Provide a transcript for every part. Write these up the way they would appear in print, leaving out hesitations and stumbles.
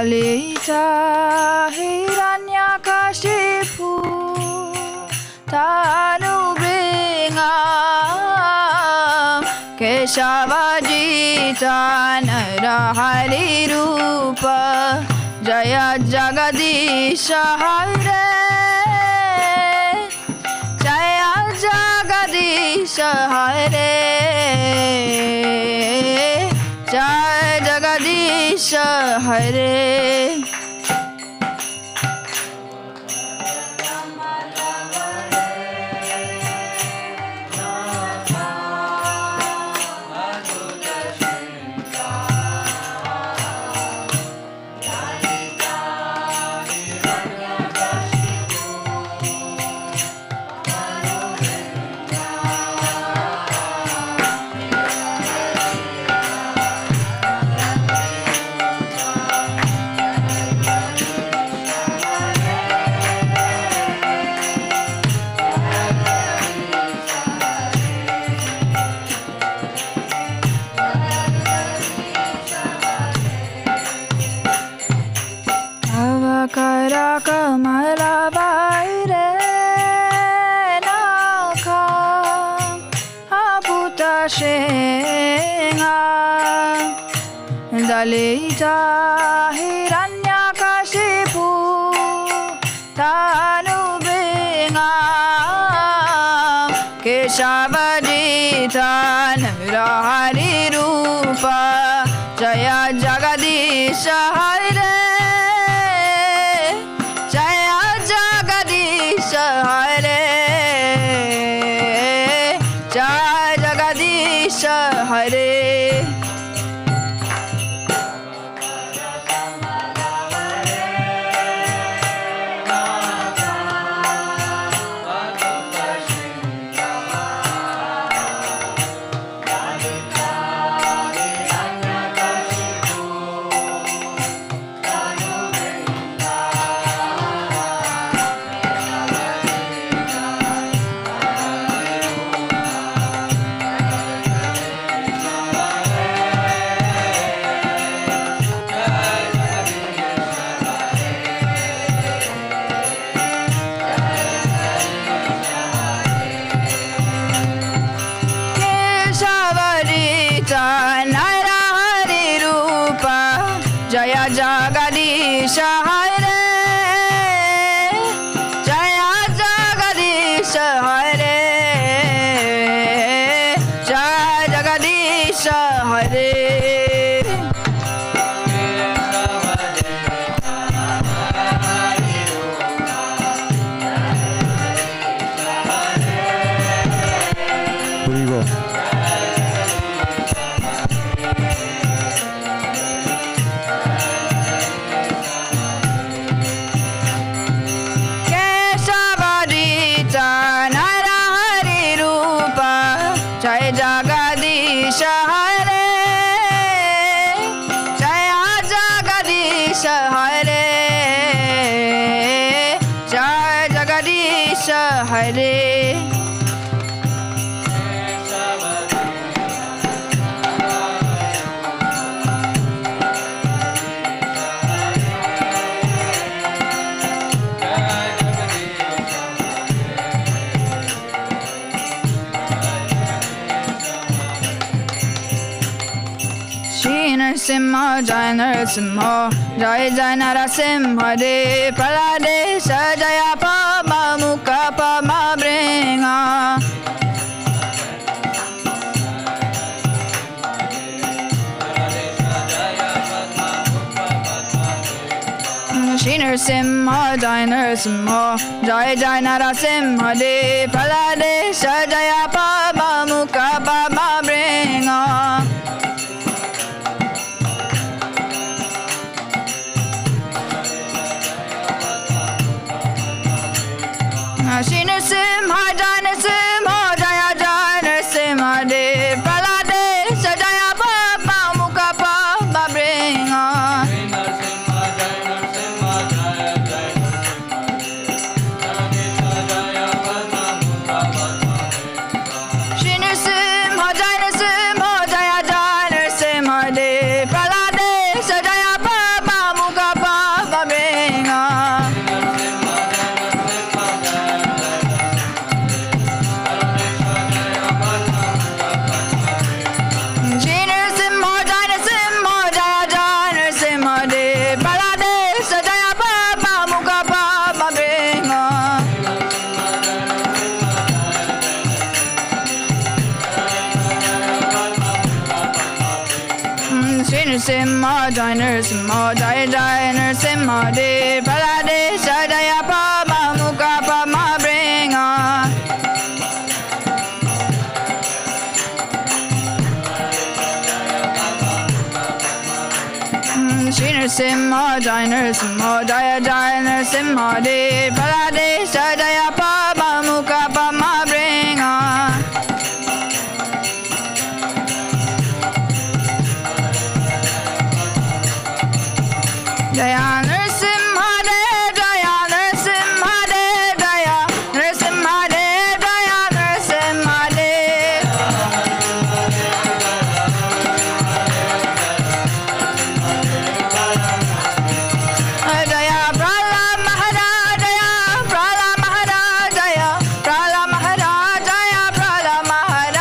Lita Hiranyakashipu Tanubringam Keshavajita Narahari Rupa Jaya Jagadisha Hare Jaya Jagadisha Hare Jaya Jagadisha Hare Lita Hiranyakashipu Tanubringam Keshavajita Narahari Rupa Jaya Jagadisha Hare Jaya Jagadisha Hare Jaya Jagadisha Hare Narasimha, Jai Narasimha, Jai Jai Narasimha, De Praladesha, Jaya Pama Mukha Pama Bringa. Shri Narasimha, Jai Narasimha, Jai Jai Narasimha, De Praladesha, Jaya Pama Mukha Pama Bringa. Shri Narasimha, Jai Narasimha, Jaya Jai Narasimha, De Praladesha, Jaya Pama Mukha Pama Bringa. Shri Narasimha, Jai Narasimha, Jaya Jai Narasimha, De Praladesha, Jaya Pama Mukha Narasimha Jai Narasimha Jai Jai Narasimha De Paladesha Jaya Pama Mukha Pama Bringa Shri Narasimha Jai Narasimha Jaya Jai Narasimha De Paladesha Jaya Pama Mukha Pama Bringa Jaya Narasimha De Jaya Narasimha De Jaya Narasimha De Jaya Narasimha De Jaya Prala Maharaj Jaya Prala Maharaj Jaya Prala Maharaj Jaya Prala Maharaj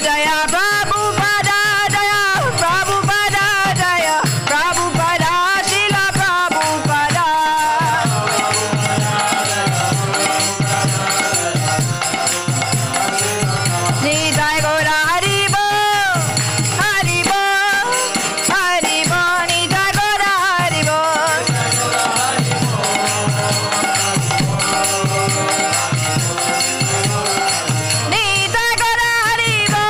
Jaya Prabhupada Jaya Prabhupada Jaya Prabhupada Srila Prabhupada Nitai Gaura Haribo Haribo Haribo Nitai Gaura Haribo Nitai Gaura Haribo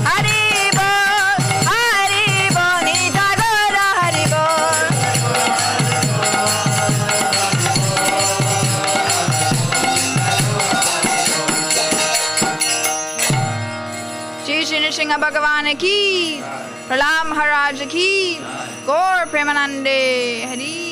Haribo Haribo Nitai Gaura Haribo Shri Shri Nrsimha Bhagavan ki Prahlad Maharaj ki Gaur Premanande Hari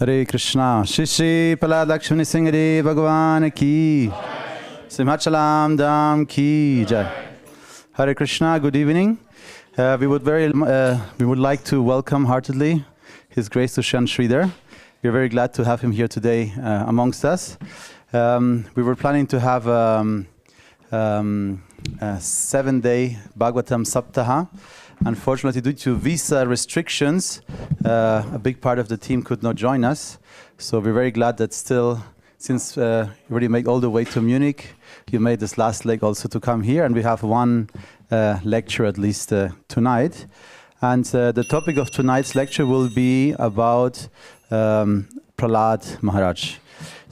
Hare Krishna, Shri Shri Palad Lakshmani Singh Bhagavan ki, Simhachalam Dham ki jai. Hare Krishna, good evening. We would like to welcome heartedly His Grace Dhushyant Sridhar. We're very glad to have him here today amongst us. We were planning to have a 7-day Bhagavatam Saptaha. Unfortunately, due to visa restrictions, a big part of the team could not join us. So we're very glad that still, since you already made all the way to Munich, you made this last leg also to come here. And we have one lecture at least tonight. And the topic of tonight's lecture will be about Prahlad Maharaj.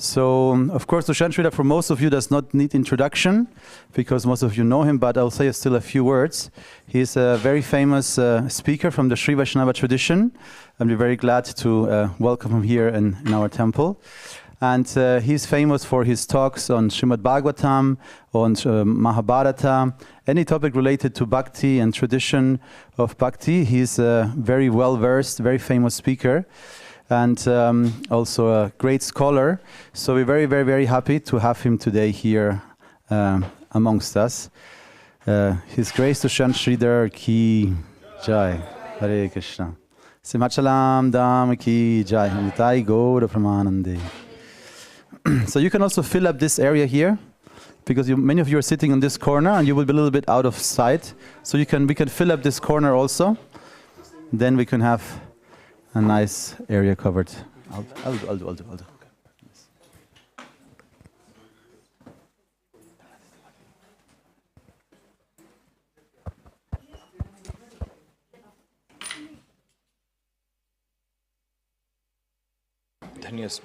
So, of course, Dhushyant Sridhar, for most of you, does not need introduction, because most of you know him, but I'll say still a few words. He's a very famous speaker from the Sri Vaishnava tradition, and we're very glad to welcome him here in our temple. And he's famous for his talks on Srimad-Bhagavatam, on Mahabharata, any topic related to bhakti and tradition of bhakti. He's a very well-versed, very famous speaker, and also a great scholar. So we're very, very, very happy to have him today here amongst us. His Grace Dhushyant Sridhar ki jai. Hare Krishna. Simhachalam Dham ki jai. Nitai Gaura Pramanande. So you can also fill up this area here, because many of you are sitting in this corner and you will be a little bit out of sight. So we can fill up this corner also. Then we can have a nice area covered. I'll do. Yes.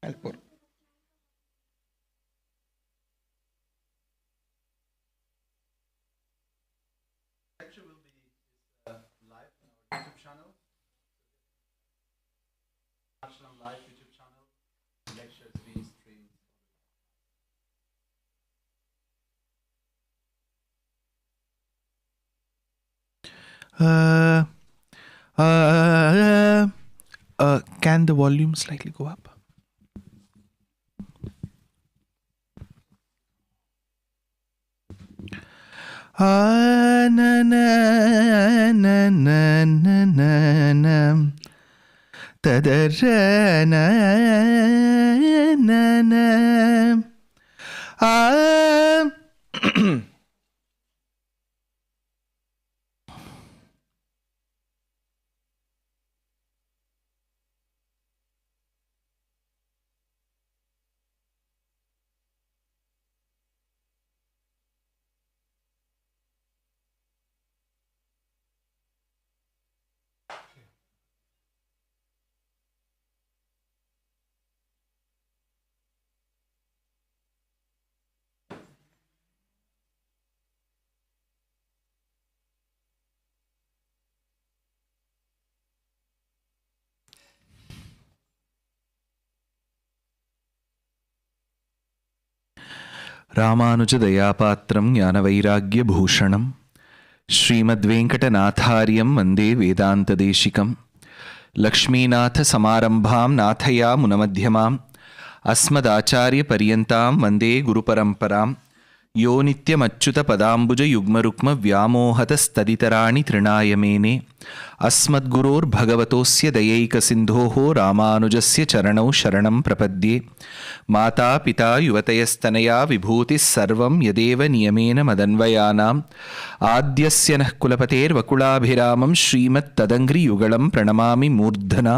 helpful. Lecture will be live on our YouTube channel. Simhachalam live YouTube channel. Lecture is being streamed. Can the volume slightly go up? Na na na na na na na tadara na na na रामानुजदयापात्रं ज्ञानवैराग्यभूषणं श्रीमद्वेङ्कटनाथार्यं वन्दे वेदान्तदेशिकं लक्ष्मीनाथसमारम्भां नाथयामुनमध्यमाम् अस्मदाचार्यपर्यन्तां वन्दे गुरुपरम्परां यो नित्यमच्युतपदाम्बुजयुग्मरुक्मव्यामोहतस्तदितराणि तृणाय मेने अस्मद्गुरोर्भगवतोऽस्य दयैकसिन्धोः रामानुजस्य चरणौ शरणं प्रपद्ये माता पिता युवतयस्तनया विभूतिः सर्वं यदेव नियमेन मदन्वयानाम् आद्यस्य नः कुलपतेर्वकुलाभिरामं श्रीमत्तदङ्घ्रियुगलं प्रणमामि मूर्धना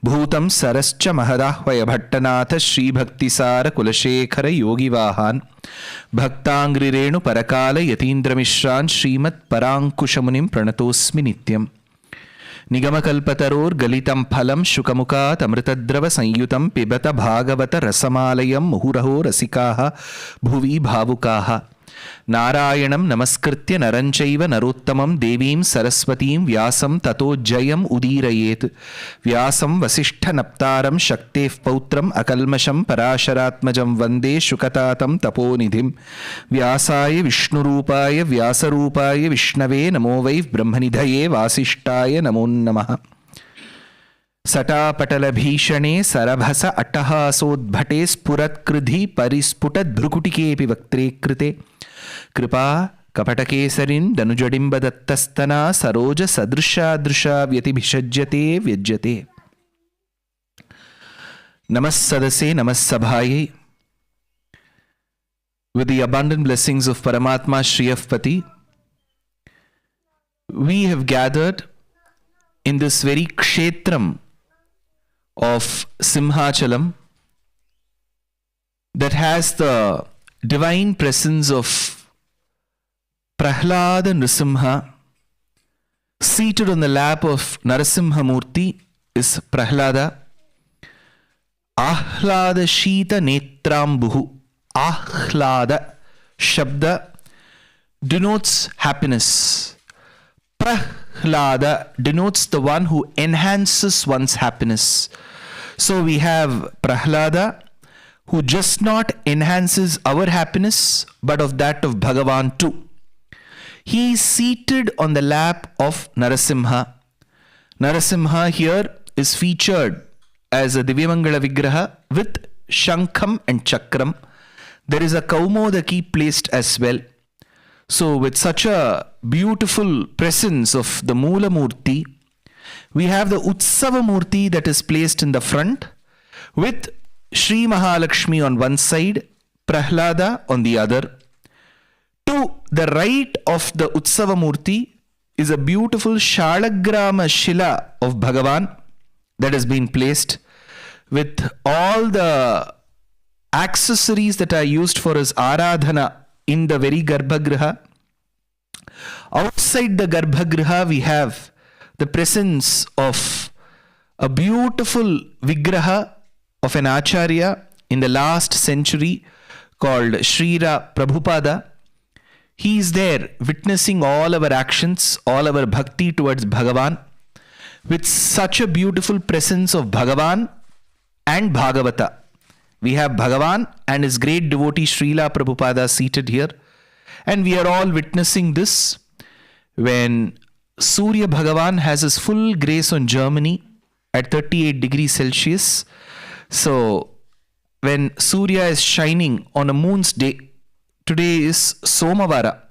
भूतं सरश्च महदाह्वयभट्टनाथ श्रीभक्तिसारकुलशेखरयोगिवाहान् भक्ताङ्घ्रिरेणुपरकाल यतीन्द्रमिश्रान् श्रीमत्पराङ्कुशमुनिं प्रणतोऽस्मि नित्यम् निगमकल्पतरोर्गलितं फलं शुकमुखात् अमृतद्रवसंयुतं पिबत भागवत रसमालयं मुहुरहो रसिकाः भुवि भावुकाः नारायणं नमस्कृत्य नरं चैव नरोत्तमं देवीं सरस्वतीं व्यासं ततो जयम् उदीरयेत् व्यासं वसिष्ठनप्तारं शक्तेः पौत्रम् अकल्मषं पराशरात्मजं वन्दे शुकतातं तपोनिधिं व्यासाय विष्णुरूपाय व्यासरूपाय विष्णवे नमो वै ब्रह्मनिधये वासिष्ठाय नमो नमः सटापटलभीषणे सरभस अट्टहासोद्भटे स्फुरत्कृधि परिस्फुटद्भ्रुकुटिकेऽपि वक्त्रे कृते कृपा कपटकेसरिन् दनुजडिम्बदत्तस्तना सरोजसदृशादृशा व्यतिभिषज्यते व्यज्यते नमः सदसे नमः सभायै. With the abundant blessings of Paramatma Shriyapati, we have gathered in this very kshetram of Simhachalam that has the divine presence of Prahlada Narasimha. Seated on the lap of Narasimha Murti is Prahlada. Ahlada Shita Netrambuhu. Ahlada Shabda denotes happiness. Prahlada denotes the one who enhances one's happiness. So we have Prahlada, who just not enhances our happiness, but of that of Bhagavan too. He is seated on the lap of Narasimha. Narasimha here is featured as a Divyamangala Vigraha with Shankham and Chakram. There is a Kaumodaki placed as well. So with such a beautiful presence of the Moola Murti, we have the Utsava Murti that is placed in the front with Sri Mahalakshmi on one side, Prahlada on the other. To the right of the Utsava Murti is a beautiful Shalagrama Shila of Bhagavan that has been placed with all the accessories that are used for his Aradhana in the very Garbhagriha. Outside the Garbhagriha we have the presence of a beautiful Vigraha of an Acharya in the last century called Srila Prabhupada. He is there witnessing all our actions, all our bhakti towards Bhagavan, with such a beautiful presence of Bhagavan and Bhagavata. We have Bhagavan and his great devotee Srila Prabhupada seated here, and we are all witnessing this when Surya Bhagavan has his full grace on Germany at 38 degrees Celsius. So when Surya is shining on a moon's day, today is Somavara.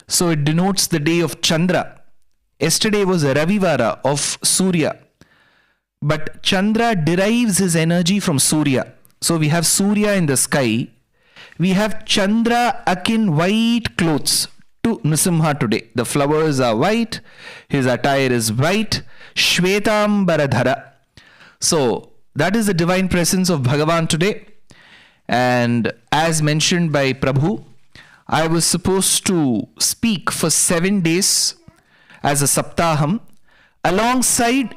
So it denotes the day of Chandra. Yesterday was Ravivara of Surya. But Chandra derives his energy from Surya. So we have Surya in the sky. We have Chandra akin white clothes to Narasimha today. The flowers are white. His attire is white. Shvetambaradhara. So that is the divine presence of Bhagavan today. And as mentioned by Prabhu, I was supposed to speak for 7 days as a Saptaham. Alongside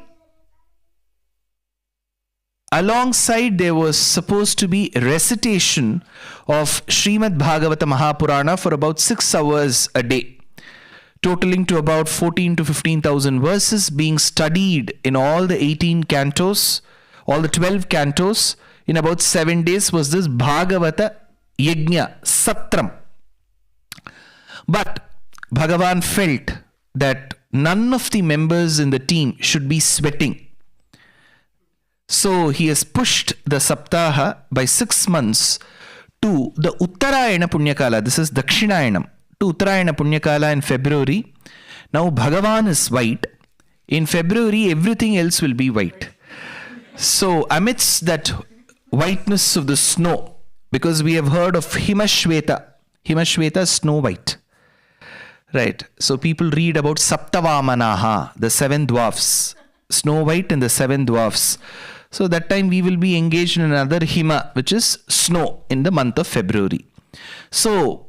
there was supposed to be recitation of Srimad-Bhagavatam Mahapurana for about 6 hours a day, totaling to about 14 to 15,000 verses being studied in all the 18 cantos, all the 12 cantos in about 7 days was this Bhagavata Yajna Satram. But Bhagavan felt that none of the members in the team should be sweating. So he has pushed the Saptaha by 6 months to the Uttarayana Punyakala. This is Dakshinayanam. To Uttarayana Punyakala in February. Now Bhagavan is white. In February, everything else will be white. So amidst that whiteness of the snow, because we have heard of Himashveta. Himashveta is snow white. Right. So people read about Saptavamanaha, the 7 dwarfs. Snow White and the 7 dwarfs. So that time we will be engaged in another Hima, which is snow in the month of February. So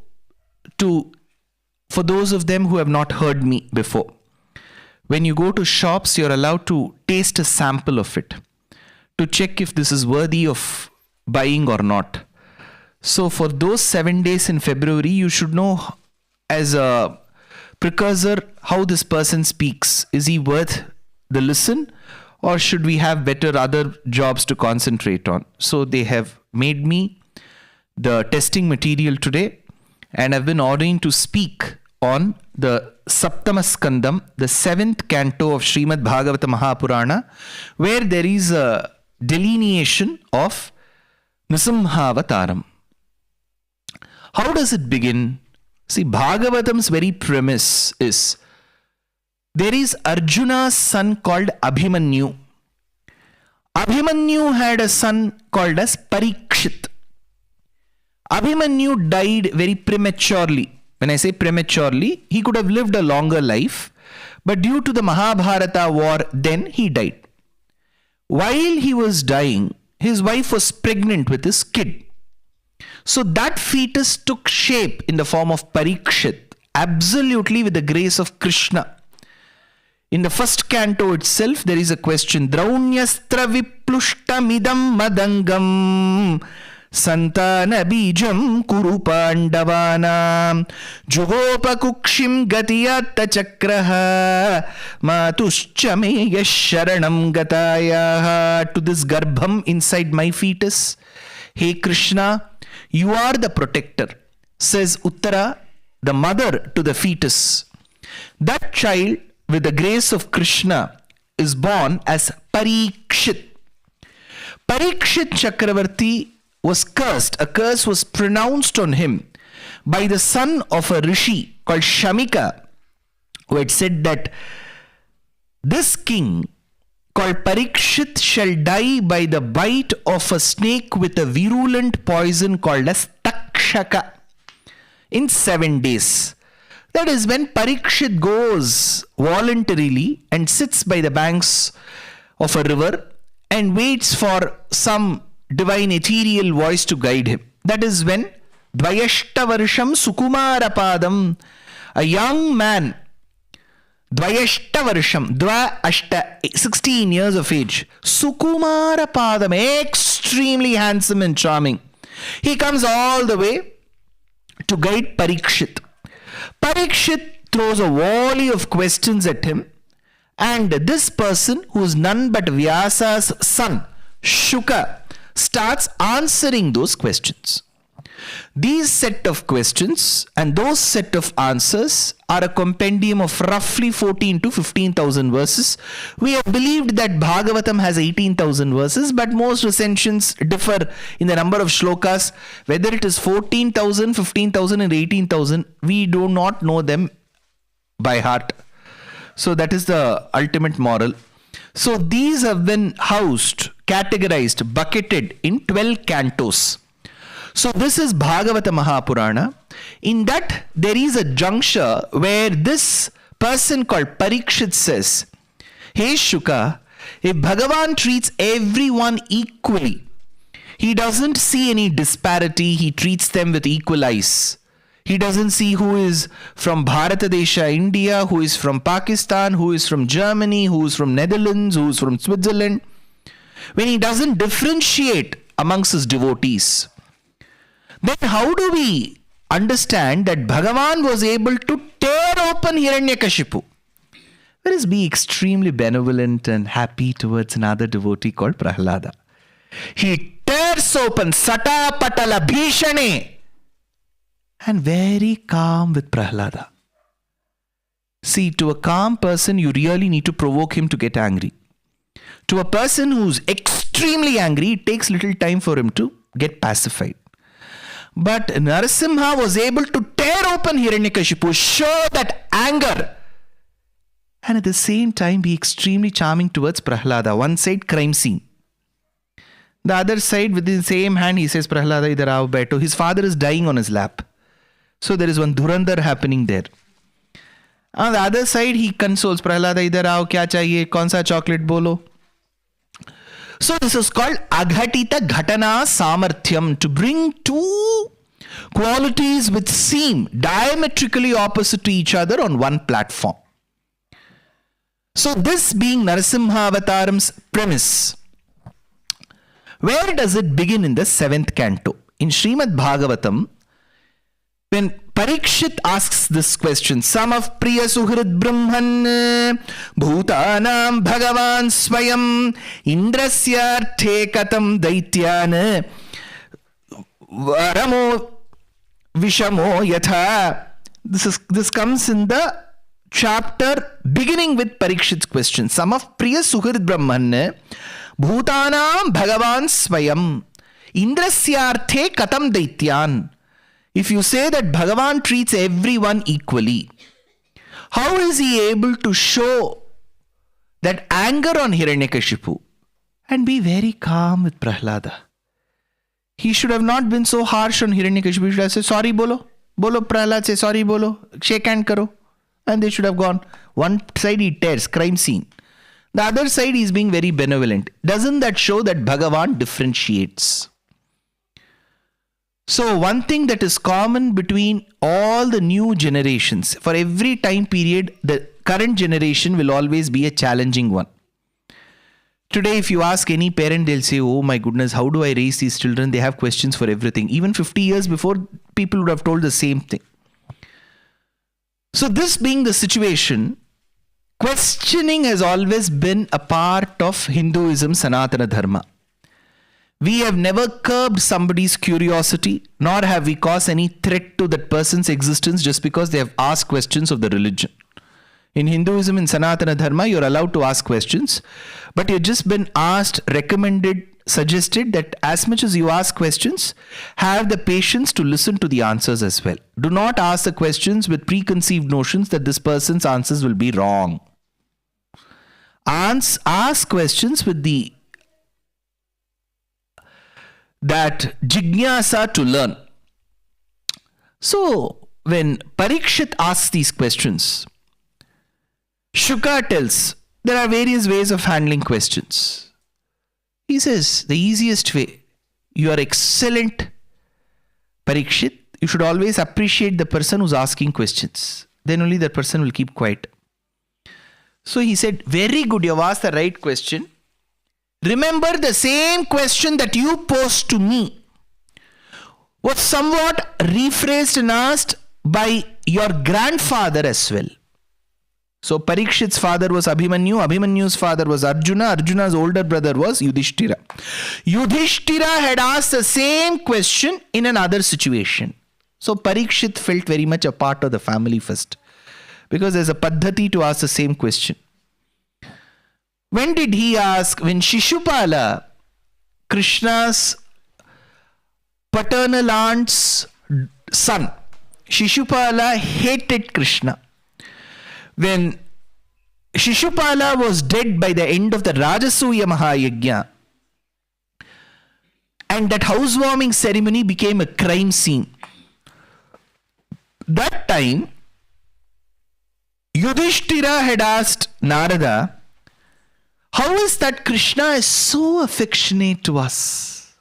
for those of them who have not heard me before, when you go to shops, you're allowed to taste a sample of it to check if this is worthy of buying or not. So for those 7 days in February, you should know as a precursor how this person speaks. Is he worth the listen, or should we have better other jobs to concentrate on? So they have made me the testing material today, and I've been ordained to speak on the Saptama Skandam, the 7th canto of Srimad-Bhagavatam Mahapurana, where there is a delineation of Narasimhavataram. How does it begin? See, Bhagavatam's very premise is there is Arjuna's son called Abhimanyu. Abhimanyu had a son called as Parikshit. Abhimanyu died very prematurely. When I say prematurely, he could have lived a longer life, but due to the Mahabharata war, then he died. While he was dying, his wife was pregnant with his kid. So that fetus took shape in the form of Parikshit, absolutely with the grace of Krishna. In the first canto itself, there is a question. Draunyaastra viplushtamidam madangam santana bijam kuru pandavanam jugopakukshim gatiyatta chakraha matushchameya sharanam gataya. To this garbham inside my fetus, hey Krishna, you are the protector, says Uttara, the mother to the fetus. That child, with the grace of Krishna, is born as Parikshit. Parikshit Chakravarti was cursed. A curse was pronounced on him by the son of a rishi called Shamika, who had said that this king called Parikshit shall die by the bite of a snake with a virulent poison called as Takshaka in 7 days. That is when Parikshit goes voluntarily and sits by the banks of a river and waits for some divine ethereal voice to guide him. That is when Dvayashtavarsham Sukumarapadam, a young man, Dvayashta varsham, Dva Ashta, 16 years of age. Sukumara Padam, extremely handsome and charming. He comes all the way to guide Parikshit. Parikshit throws a volley of questions at him, and this person, who is none but Vyasa's son, Shuka, starts answering those questions. These set of questions and those set of answers are a compendium of roughly 14 to 15,000 verses. We have believed that Bhagavatam has 18,000 verses, but most recensions differ in the number of shlokas. Whether it is 14,000, 15,000 and 18,000, we do not know them by heart. So that is the ultimate moral. So these have been housed, categorized, bucketed in 12 cantos. So this is Bhagavata Mahapurana. In that, there is a juncture where this person called Parikshit says, "Hey Shuka, if Bhagavan treats everyone equally, he doesn't see any disparity, he treats them with equal eyes. He doesn't see who is from Bharatadesha, India, who is from Pakistan, who is from Germany, who is from Netherlands, who is from Switzerland. When he doesn't differentiate amongst his devotees, then how do we understand that Bhagavan was able to tear open Hiranyakashipu? Whereas be extremely benevolent and happy towards another devotee called Prahlada. He tears open Sata Patala Bhishane and very calm with Prahlada. See, to a calm person, you really need to provoke him to get angry. To a person who's extremely angry, it takes little time for him to get pacified. But Narasimha was able to tear open Hiranyakashipu, show that anger, and at the same time be extremely charming towards Prahlada. One side, crime scene. The other side, with the same hand, he says, "Prahlada, idhar aao baito." His father is dying on his lap. So there is one dhurandhar happening there. On the other side, he consoles Prahlada, "Idhar aao, kya chahiye, kaun sa chocolate bolo." So this is called Aghatita Ghatana Samarthyam, to bring two qualities which seem diametrically opposite to each other on one platform. So this being Narasimha Avataram's premise, where does it begin in the 7th canto? In Srimad-Bhagavatam, when Parikshit asks this question, "Samav priya suhrid brahman bhutanam bhagavan swayam indrasyarthe katam daityan varamo vishamo yatha." This comes in the chapter beginning with Parikshit's question. "Samav priya suhrid brahman bhutanam bhagavan swayam indrasyarthe katam daityan." If you say that Bhagavan treats everyone equally, how is he able to show that anger on Hiranyakashipu and be very calm with Prahlada? He should have not been so harsh on Hiranyakashipu. He should have said, "Sorry bolo. Bolo Prahlad, say sorry bolo. Shake hand karo." And they should have gone. One side he tears, crime scene. The other side he is being very benevolent. Doesn't that show that Bhagavan differentiates? So one thing that is common between all the new generations, for every time period, the current generation will always be a challenging one. Today, if you ask any parent, they'll say, "Oh my goodness, how do I raise these children?" They have questions for everything. Even 50 years before, people would have told the same thing. So this being the situation, questioning has always been a part of Hinduism, Sanatana Dharma. We have never curbed somebody's curiosity, nor have we caused any threat to that person's existence just because they have asked questions of the religion. In Hinduism, in Sanatana Dharma, you're allowed to ask questions, but you've just been asked, recommended, suggested that as much as you ask questions, have the patience to listen to the answers as well. Do not ask the questions with preconceived notions that this person's answers will be wrong. Ask questions with that jignasa to learn. So, when Parikshit asks these questions, Shuka tells there are various ways of handling questions. He says the easiest way, you are excellent, Parikshit. You should always appreciate the person who's asking questions. Then only that person will keep quiet. So he said, very good, you have asked the right question. Remember, the same question that you posed to me was somewhat rephrased and asked by your grandfather as well. So Parikshit's father was Abhimanyu, Abhimanyu's father was Arjuna, Arjuna's older brother was Yudhishthira. Yudhishthira had asked the same question in another situation. So Parikshit felt very much a part of the family first, because there's a paddhati to ask the same question. When did he ask? When Shishupala, Krishna's paternal aunt's son, Shishupala hated Krishna. When Shishupala was dead by the end of the Rajasuya Mahayajna, and that housewarming ceremony became a crime scene, that time Yudhishthira had asked Narada, how is that Krishna is so affectionate to us?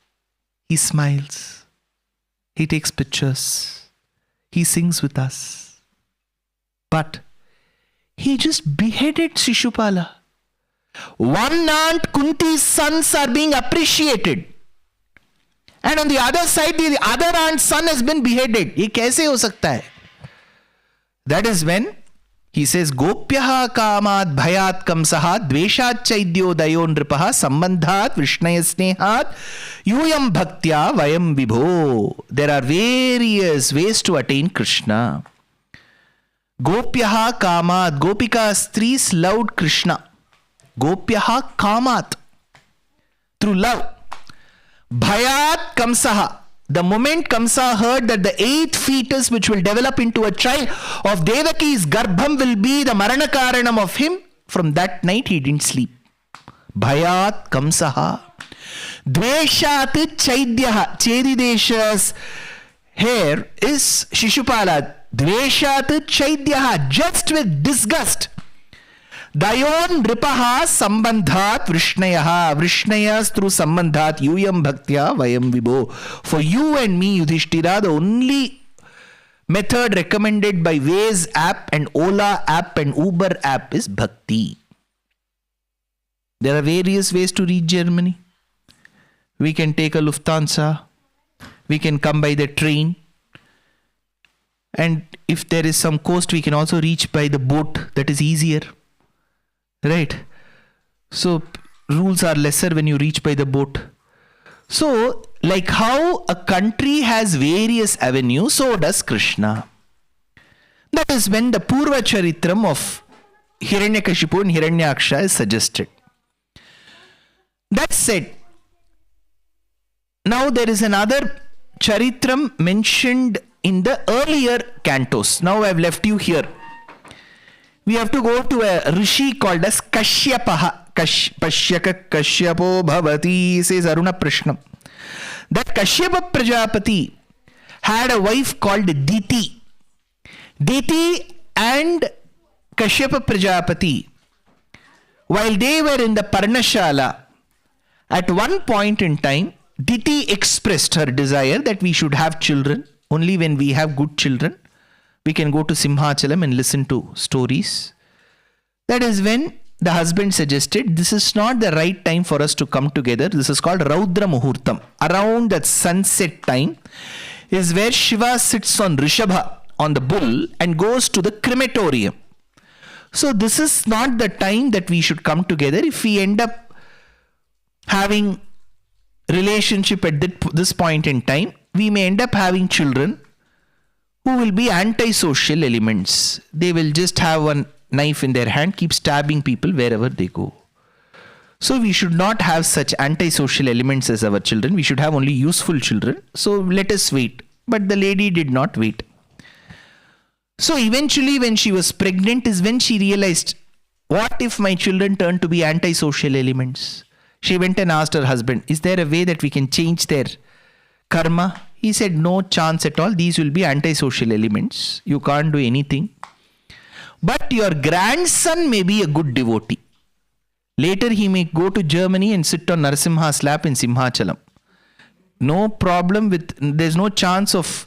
He smiles, he takes pictures, he sings with us. But he just beheaded Shishupala. One aunt Kunti's sons are being appreciated. And on the other side, the other aunt's son has been beheaded. Ye kaise ho sakta hai? That is when he says, Gopyaha kamad bhayat kamsahat dveshat chaidyo dayo nripaha sambandhat vishnaya snehat yuyam bhaktya vayam vibho. There are various ways to attain Krishna. Gopyaha kamat. Gopika strees loved Krishna. Gopyaha kamat. Through love. Bhayat kamsaha. The moment Kamsa heard that the 8th fetus which will develop into a child of Devaki's garbham will be the marana karanam of him, from that night he didn't sleep. Bhayat kamsaha. Dveshat chaidyaha. Chedidesha's hair is Shishupala. Dveshat chaidyaha, just with disgust. Dayon ripaha sambandhat vrishnayaha. Vrishnayas through sambandhat yuyam bhaktya vayam vibho. For you and me, Yudhishthira, the only method recommended by Waze app and Ola app and Uber app is bhakti. There are various ways to reach Germany. We can take a Lufthansa. We can come by the train. And if there is some coast, we can also reach by the boat. That is easier. Right? So, rules are lesser when you reach by the boat. So, like how a country has various avenues, so does Krishna. That is when the Purva Charitram of Hiranyakashipu and Hiranyaksha is suggested. That said, now there is another Charitram mentioned in the earlier cantos. Now I have left you here. We have to go to a rishi called as Kashyapaha. Pashyaka Kashyapo Bhavati, says Aruna Prishnam. That Kashyapa Prajapati had a wife called Diti. Diti and Kashyapa Prajapati, while they were in the Parnashala, at one point in time, Diti expressed her desire that we should have children. Only when we have good children, we can go to Simhachalam and listen to stories. That is when the husband suggested, this is not the right time for us to come together. This is called Raudra Muhurtam. Around that sunset time is where Shiva sits on Rishabha, on the bull, and goes to the crematorium. So this is not the time that we should come together. If we end up having relationship at this point in time, we may end up having children who will be antisocial elements. They will just have one knife in their hand, keep stabbing people wherever they go. So we should not have such antisocial elements as our children. We should have only useful children. So let us wait. But the lady did not wait. So eventually when she was pregnant is when she realized, what if my children turn to be antisocial elements? She went and asked her husband, is there a way that we can change their karma? He said, no chance at all. These will be antisocial elements. You can't do anything. But your grandson may be a good devotee. Later he may go to Germany and sit on Narasimha's lap in Simhachalam. No problem with, there's no chance of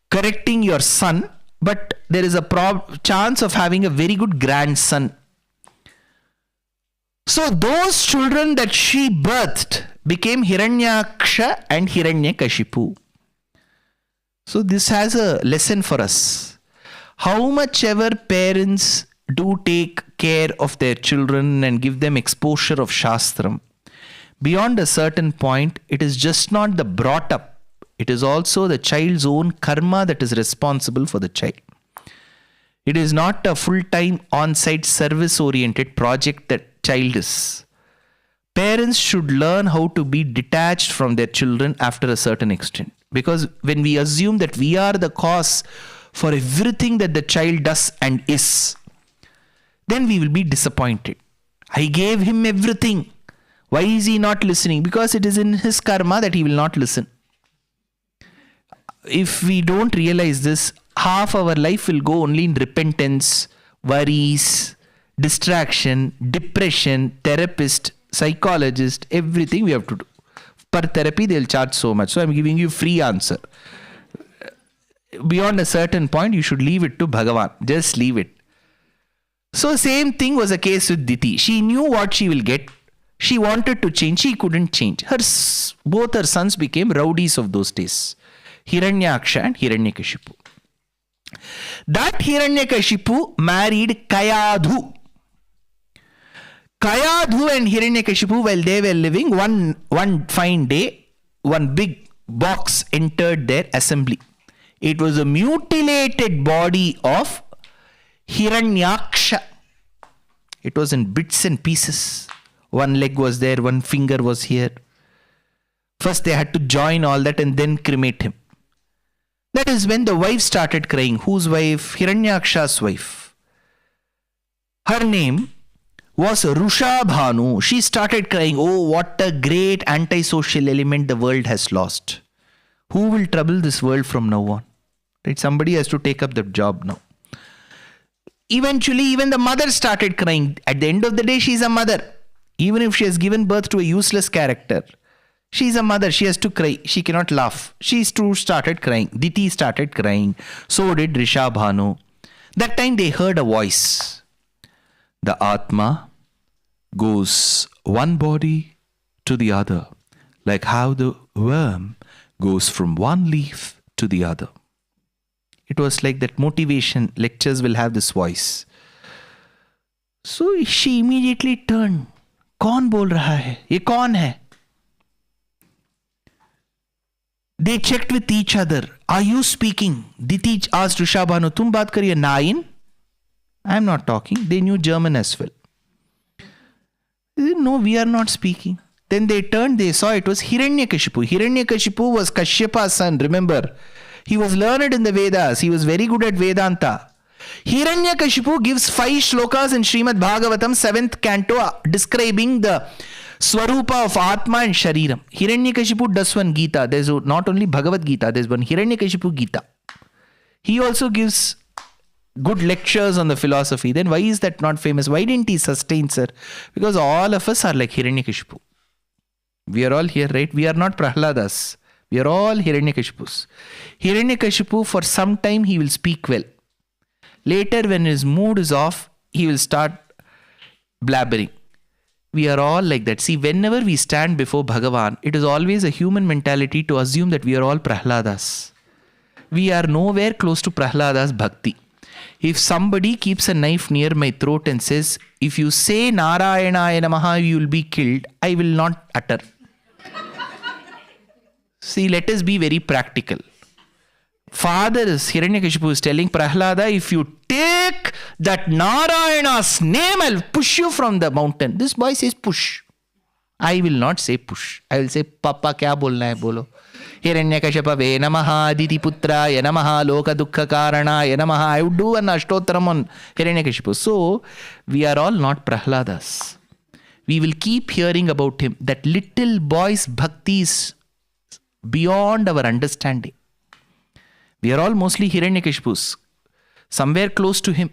correcting your son, but there is a chance of having a very good grandson. So those children that she birthed became Hiranyaksha and Hiranyakashipu. So this has a lesson for us. How much ever parents do take care of their children and give them exposure of Shastram, beyond a certain point, it is just not the brought up. It is also the child's own karma that is responsible for the child. It is not a full-time on-site service-oriented project that child is. Parents should learn how to be detached from their children after a certain extent. Because when we assume that we are the cause for everything that the child does and is, then we will be disappointed. I gave him everything. Why is he not listening? Because it is in his karma that he will not listen. If we don't realize this, half our life will go only in repentance, worries, distraction, depression, therapist, psychologist, everything we have to do. Per therapy, they'll charge so much. So I'm giving you free answer. Beyond a certain point, you should leave it to Bhagavan. Just leave it. So same thing was the case with Diti. She knew what she will get. She wanted to change. She couldn't change. Both her sons became rowdies of those days. Hiranyaksha and Hiranyakashipu. That Hiranyakashipu married Kayadhu. Kayadhu and Hiranyakashipu, while they were living, one fine day, one big box entered their assembly. It was a mutilated body of Hiranyaksha. It was in bits and pieces. One leg was there, one finger was here. First they had to join all that and then cremate him. That is when the wife started crying. Whose wife? Hiranyaksha's wife. Her name was Rushabhanu. She started crying, oh, what a great antisocial element the world has lost. Who will trouble this world from now on? Right? Somebody has to take up the job now. Eventually, even the mother started crying. At the end of the day, she is a mother. Even if she has given birth to a useless character, she is a mother. She has to cry. She cannot laugh. She too started crying. Diti started crying. So did Rishabhanu. That time they heard a voice. The Atma goes one body to the other, like how the worm goes from one leaf to the other. It was like that motivation lectures will have this voice. So she immediately turned. कौन बोल रहा है? ये कौन है? They checked with each other. Are you speaking? Diti asked Rishabhanu, तुम बात करिए. Nine? I am not talking. They knew German as well. They said, no, we are not speaking. Then they turned, they saw it was Hiranyakashipu. Hiranyakashipu was Kashyapa's son, remember. He was learned in the Vedas. He was very good at Vedanta. Hiranyakashipu gives 5 shlokas in Srimad-Bhagavatam, 7th canto, describing the Swarupa of Atma and Shariram. Hiranyakashipu does one Gita. There's not only Bhagavad Gita, there's one Hiranyakashipu Gita. He also gives good lectures on the philosophy. Then why is that not famous? Why didn't he sustain, sir? Because all of us are like Hiranyakashipu. We are all here, right? We are not Prahladas. We are all Hiranyakashipus. Hiranyakashipu, for some time, he will speak well. Later, when his mood is off, he will start blabbering. We are all like that. See, whenever we stand before Bhagavan, it is always a human mentality to assume that we are all Prahladas. We are nowhere close to Prahlada's bhakti. If somebody keeps a knife near my throat and says, if you say Narayanaya Namaha, you will be killed, I will not utter. See, let us be very practical. Father Hiranyakashipu is telling Prahlada, if you take that Narayana's name, I'll push you from the mountain. This boy says push. I will not say push. I will say, Papa, kya bolna hai bolo. Hiranyakashipave namaha, Diti putraya namaha, loka dukkha karanaya namaha. I would do an ashtotram on Hiranyakashipu. So, we are all not Prahladas. We will keep hearing about him. That little boy's bhakti is beyond our understanding. We are all mostly Hiranyakashipus, somewhere close to him.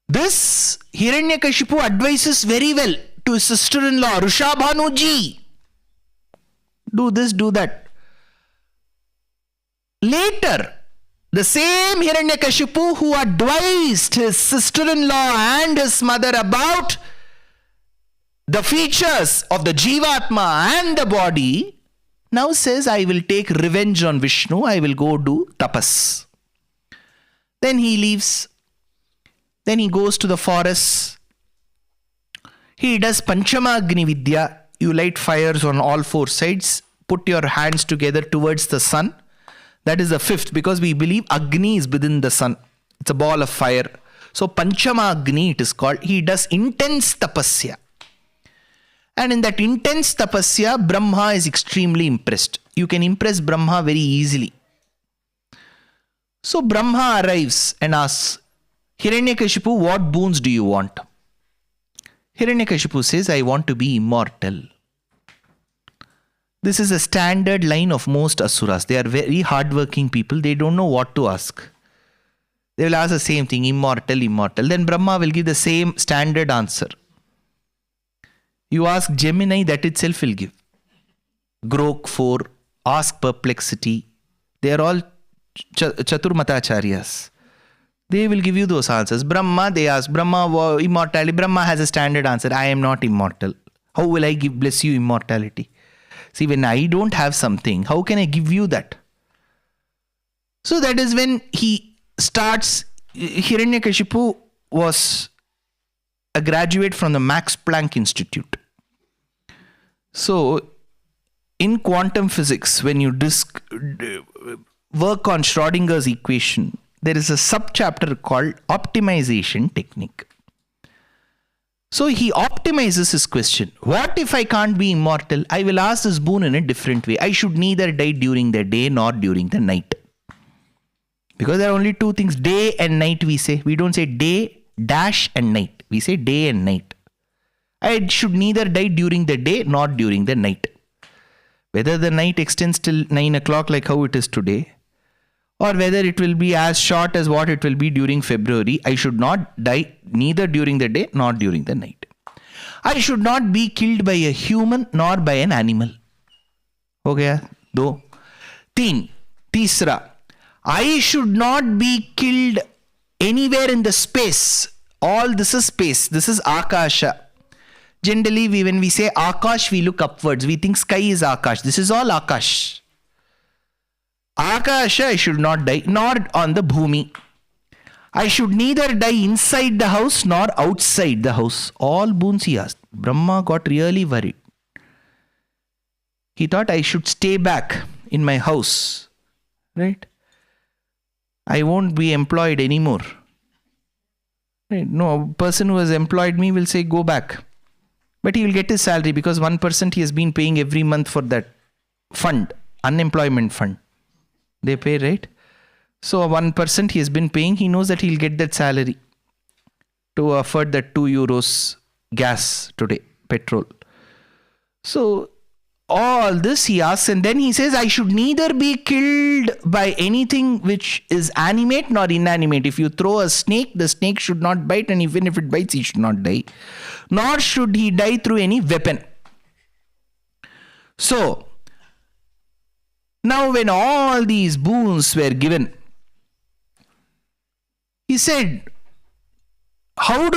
This Hiranyakashipu advises very well to his sister-in-law, Rushabhanuji. Do this, do that. Later, The same Hiranyakashipu who advised his sister-in-law and his mother about the features of the Jivatma and the body, now says, I will take revenge on Vishnu, I will go do tapas. Then he leaves. Then he goes to the forest. He does Panchamagni Vidya. You light fires on all four sides. Put your hands together towards the sun. That is the fifth, because we believe Agni is within the sun. It's a ball of fire. So Panchamagni it is called. He does intense tapasya. And in that intense tapasya, Brahma is extremely impressed. You can impress Brahma very easily. So Brahma arrives and asks, Hiranyakashipu, what boons do you want? Hiranyakashipu says, I want to be immortal. This is a standard line of most asuras. They are very hardworking people. They don't know what to ask. They will ask the same thing, immortal, immortal. Then Brahma will give the same standard answer. You ask Gemini, that itself will give. Grok 4, ask perplexity. They are all Chaturmatacharyas. They will give you those answers. Brahma, they ask, Brahma, immortality. Brahma has a standard answer. I am not immortal. How will I bless you immortality? See, when I don't have something, how can I give you that? So that is when he starts. Hiranyakashipu was a graduate from the Max Planck Institute. So, in quantum physics, when you work on Schrodinger's equation, there is a subchapter called optimization technique. So he optimizes his question. What if I can't be immortal? I will ask this boon in a different way. I should neither die during the day nor during the night. Because there are only two things, day and night we say. We don't say day dash and night. We say day and night. I should neither die during the day nor during the night. Whether the night extends till 9 o'clock like how it is today, or whether it will be as short as what it will be during February, I should not die neither during the day nor during the night. I should not be killed by a human nor by an animal. हो गया दो. तीसरा, I should not be killed anywhere in the space. All this is space. This is Akasha. Generally, when we say Akash, we look upwards. We think sky is Akash. This is all Akash. Akasha, I should not die, nor on the Bhumi. I should neither die inside the house nor outside the house. All boons he asked. Brahma got really worried. He thought I should stay back in my house. Right? I won't be employed anymore. Right? No, a person who has employed me will say, go back. But he will get his salary because 1% he has been paying every month for that fund, unemployment fund. They pay, right? So 1% he has been paying, he knows that he'll get that salary to afford that 2 euros gas today, petrol. So all this he asks, and then he says, I should neither be killed by anything which is animate nor inanimate. If you throw a snake, the snake should not bite, and even if it bites, he should not die. Nor should he die through any weapon. So, now when all these boons were given, he said, how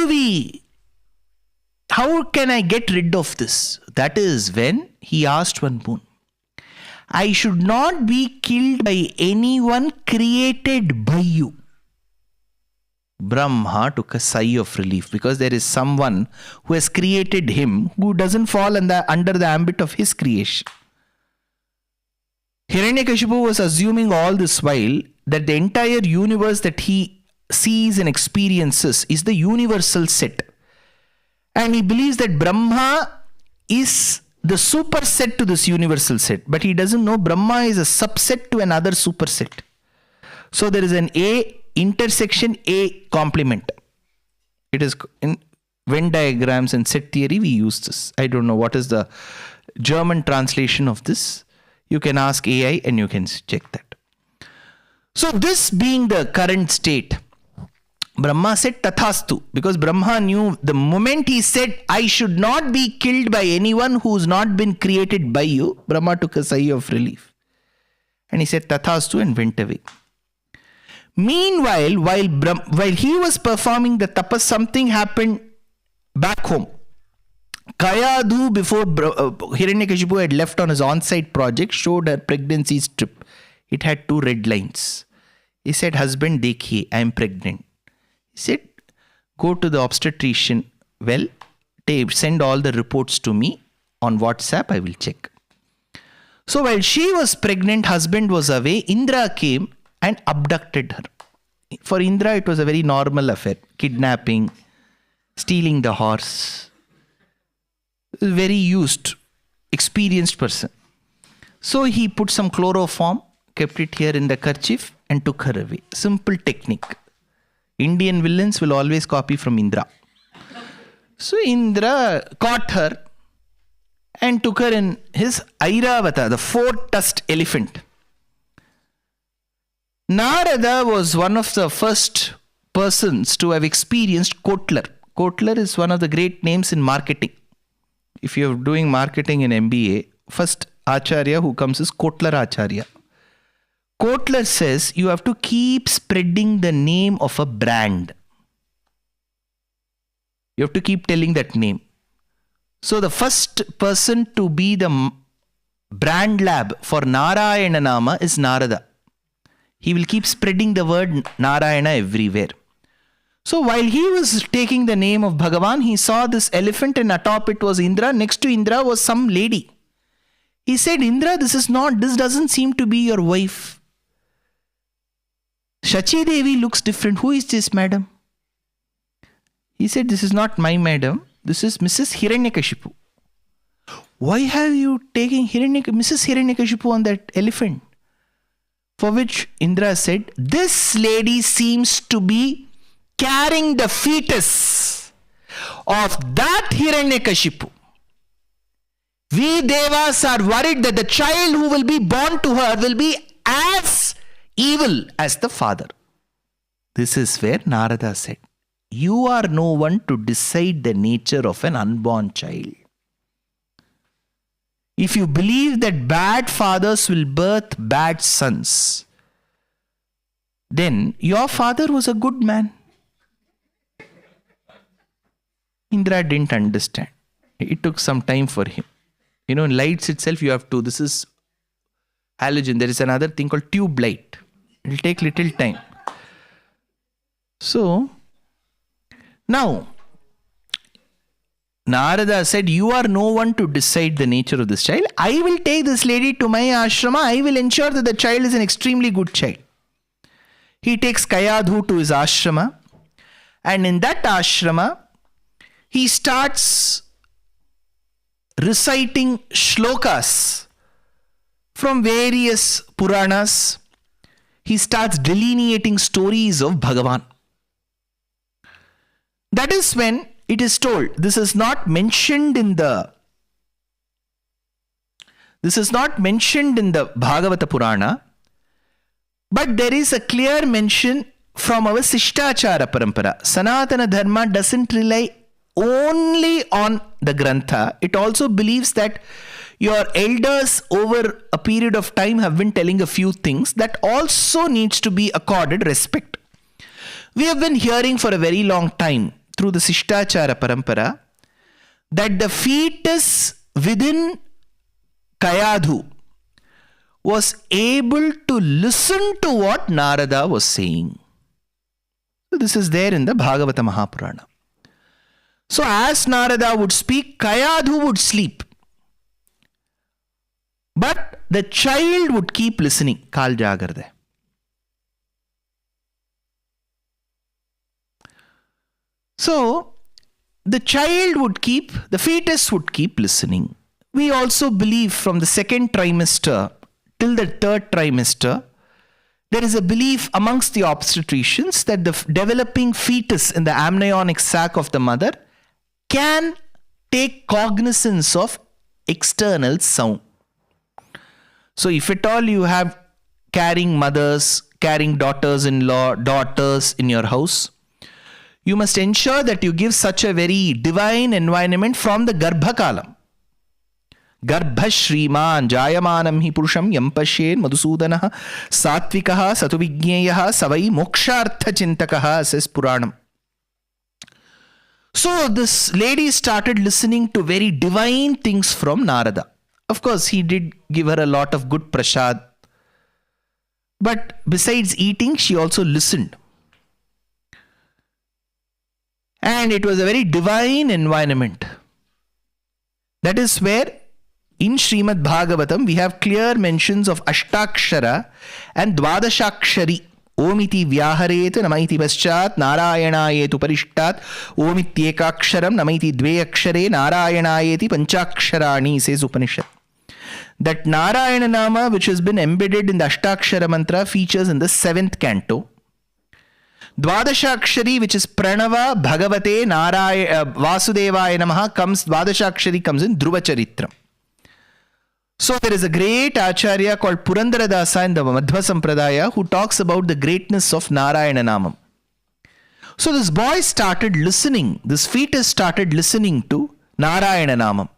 can I get rid of this? That is when he asked one boon. I should not be killed by anyone created by you. Brahma took a sigh of relief because there is someone who has created him who doesn't fall under the ambit of his creation. Hiranyakashipu was assuming all this while that the entire universe that he sees and experiences is the universal set. And he believes that Brahma is the superset to this universal set. But he doesn't know Brahma is a subset to another superset. So there is an A intersection, A complement. It is in Venn diagrams and set theory we use this. I don't know what is the German translation of this. You can ask AI and you can check that. So this being the current state, Brahma said Tathastu, because Brahma knew the moment he said, I should not be killed by anyone who's not been created by you, Brahma took a sigh of relief. And he said Tathastu and went away. Meanwhile, while he was performing the tapas, something happened back home. Kayadhu, before Hiranyakashipu had left on his on-site project, showed her pregnancy strip. It had 2 red lines. He said, husband, dekhiye, I am pregnant. He said, go to the obstetrician. Well, send all the reports to me on WhatsApp. I will check. So while she was pregnant, husband was away. Indra came and abducted her. For Indra, it was a very normal affair. Kidnapping, stealing the horse. Very used, experienced person. So he put some chloroform, kept it here in the kerchief and took her away. Simple technique. Indian villains will always copy from Indra. So Indra caught her and took her in his Airavata, the 4-tusked elephant. Narada was one of the first persons to have experienced Kotler. Kotler is one of the great names in marketing. If you're doing marketing in MBA, first Acharya who comes is Kotler Acharya. Kotler says you have to keep spreading the name of a brand. You have to keep telling that name. So the first person to be the brand lab for Narayana Nama is Narada. He will keep spreading the word Narayana everywhere. So while he was taking the name of Bhagavan, he saw this elephant and atop it was Indra. Next to Indra was some lady. He said, Indra, this doesn't seem to be your wife. Shachi Devi looks different. Who is this madam? He said, this is not my madam. This is Mrs. Hiranyakashipu. Why have you taken Mrs. Hiranyakashipu on that elephant? For which Indra said, this lady seems to be carrying the fetus of that Hiranyakashipu. We Devas are worried that the child who will be born to her will be as evil as the father. This is where Narada said, you are no one to decide the nature of an unborn child. If you believe that bad fathers will birth bad sons, then your father was a good man. Indra didn't understand. It took some time for him. In lights itself you have to, this is halogen. There is another thing called tube light. It will take little time. So, now, Narada said, you are no one to decide the nature of this child. I will take this lady to my ashrama. I will ensure that the child is an extremely good child. He takes Kayadhu to his ashrama. And in that ashrama, he starts reciting shlokas from various Puranas. He starts delineating stories of Bhagavan. That is when it is told, this is not mentioned in the Bhagavata Purana, but there is a clear mention from our Sishtachara Parampara. Sanatana Dharma doesn't rely only on the Grantha. It also believes that your elders over a period of time have been telling a few things that also needs to be accorded respect. We have been hearing for a very long time through the Sishtachara Parampara that the fetus within Kayadhu was able to listen to what Narada was saying. So this is there in the Bhagavata Mahapurana. So as Narada would speak, Kayadhu would sleep. But the child would keep listening. Kal jagarde. So the fetus would keep listening. We also believe from the second trimester till the third trimester, there is a belief amongst the obstetricians that the developing fetus in the amniotic sac of the mother can take cognizance of external sound. So if at all you have carrying mothers, carrying daughters-in-law, daughters in your house, you must ensure that you give such a very divine environment from the Garbhakalam. Garbha Shriman Jayamanam hi Purusham Yam Pashyen Madhusudanah Sattvikaha Satu Vigneyaha Savai Mokshartha Chintakaha, says Puranam. So this lady started listening to very divine things from Narada. Of course, he did give her a lot of good prasad. But besides eating, she also listened. And it was a very divine environment. That is where in Srimad-Bhagavatam we have clear mentions of Ashtakshara and Dvadashakshari. Omiti Vyaharetu Namaiti Paschat Narayanayetu Parishtat Omityekaksharam Namaiti Dveyakshare Narayanayeti Panchaksharani, says Upanishad. That Narayana Nama, which has been embedded in the Ashtakshara mantra, features in the 7th canto. Dvadashakshari, which is Pranava Bhagavate Vasudevaya Namaha, Dvadashakshari comes in Dhruva Charitram. So there is a great Acharya called Purandara Dasa in the Madhva Sampradaya who talks about the greatness of Narayana Namam. So this boy started listening, this fetus started listening to Narayana Namam.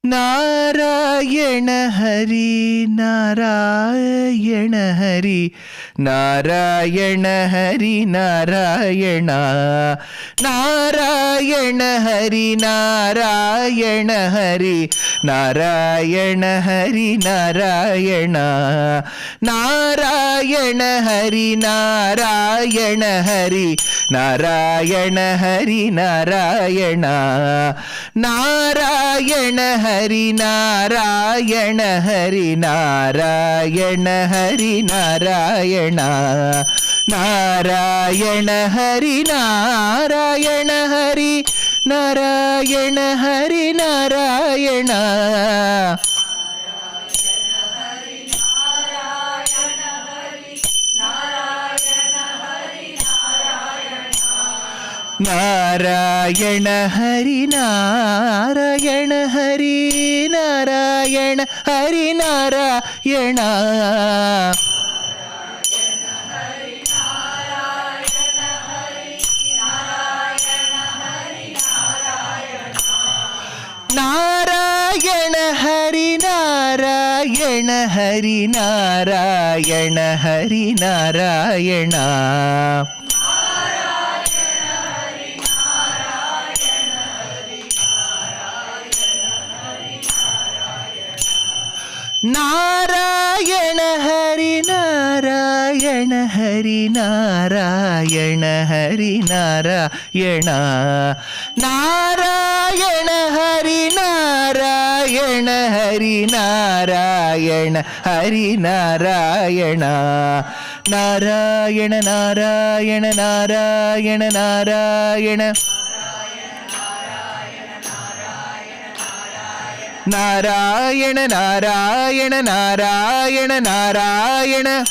Narayana Hari, Narayana Hari, Narayana Hari, Narayana, Narayana Hari, Narayana Hari, Narayana Hari, Narayana, Narayana Hari, Narayana Hari, Narayana Hari, Narayana, Narayana Hari, Narayana Hari, Narayana Hari, Narayana, Narayana Hari, Narayana Hari, Narayana Hari, Narayana. Narayana Hari, Narayana Hari, Narayana Hari, Narayana. Narayana Hari, Narayana Hari, Narayana Hari, Narayana. Narayana Hari, Narayana Hari, Narayana Hari, Narayana, Narayana Hari, Narayana Hari, Narayana Hari, Narayana, Narayana, Narayana, Narayana, Narayana. Narayana, Narayana, Narayana, Narayana, Narayana,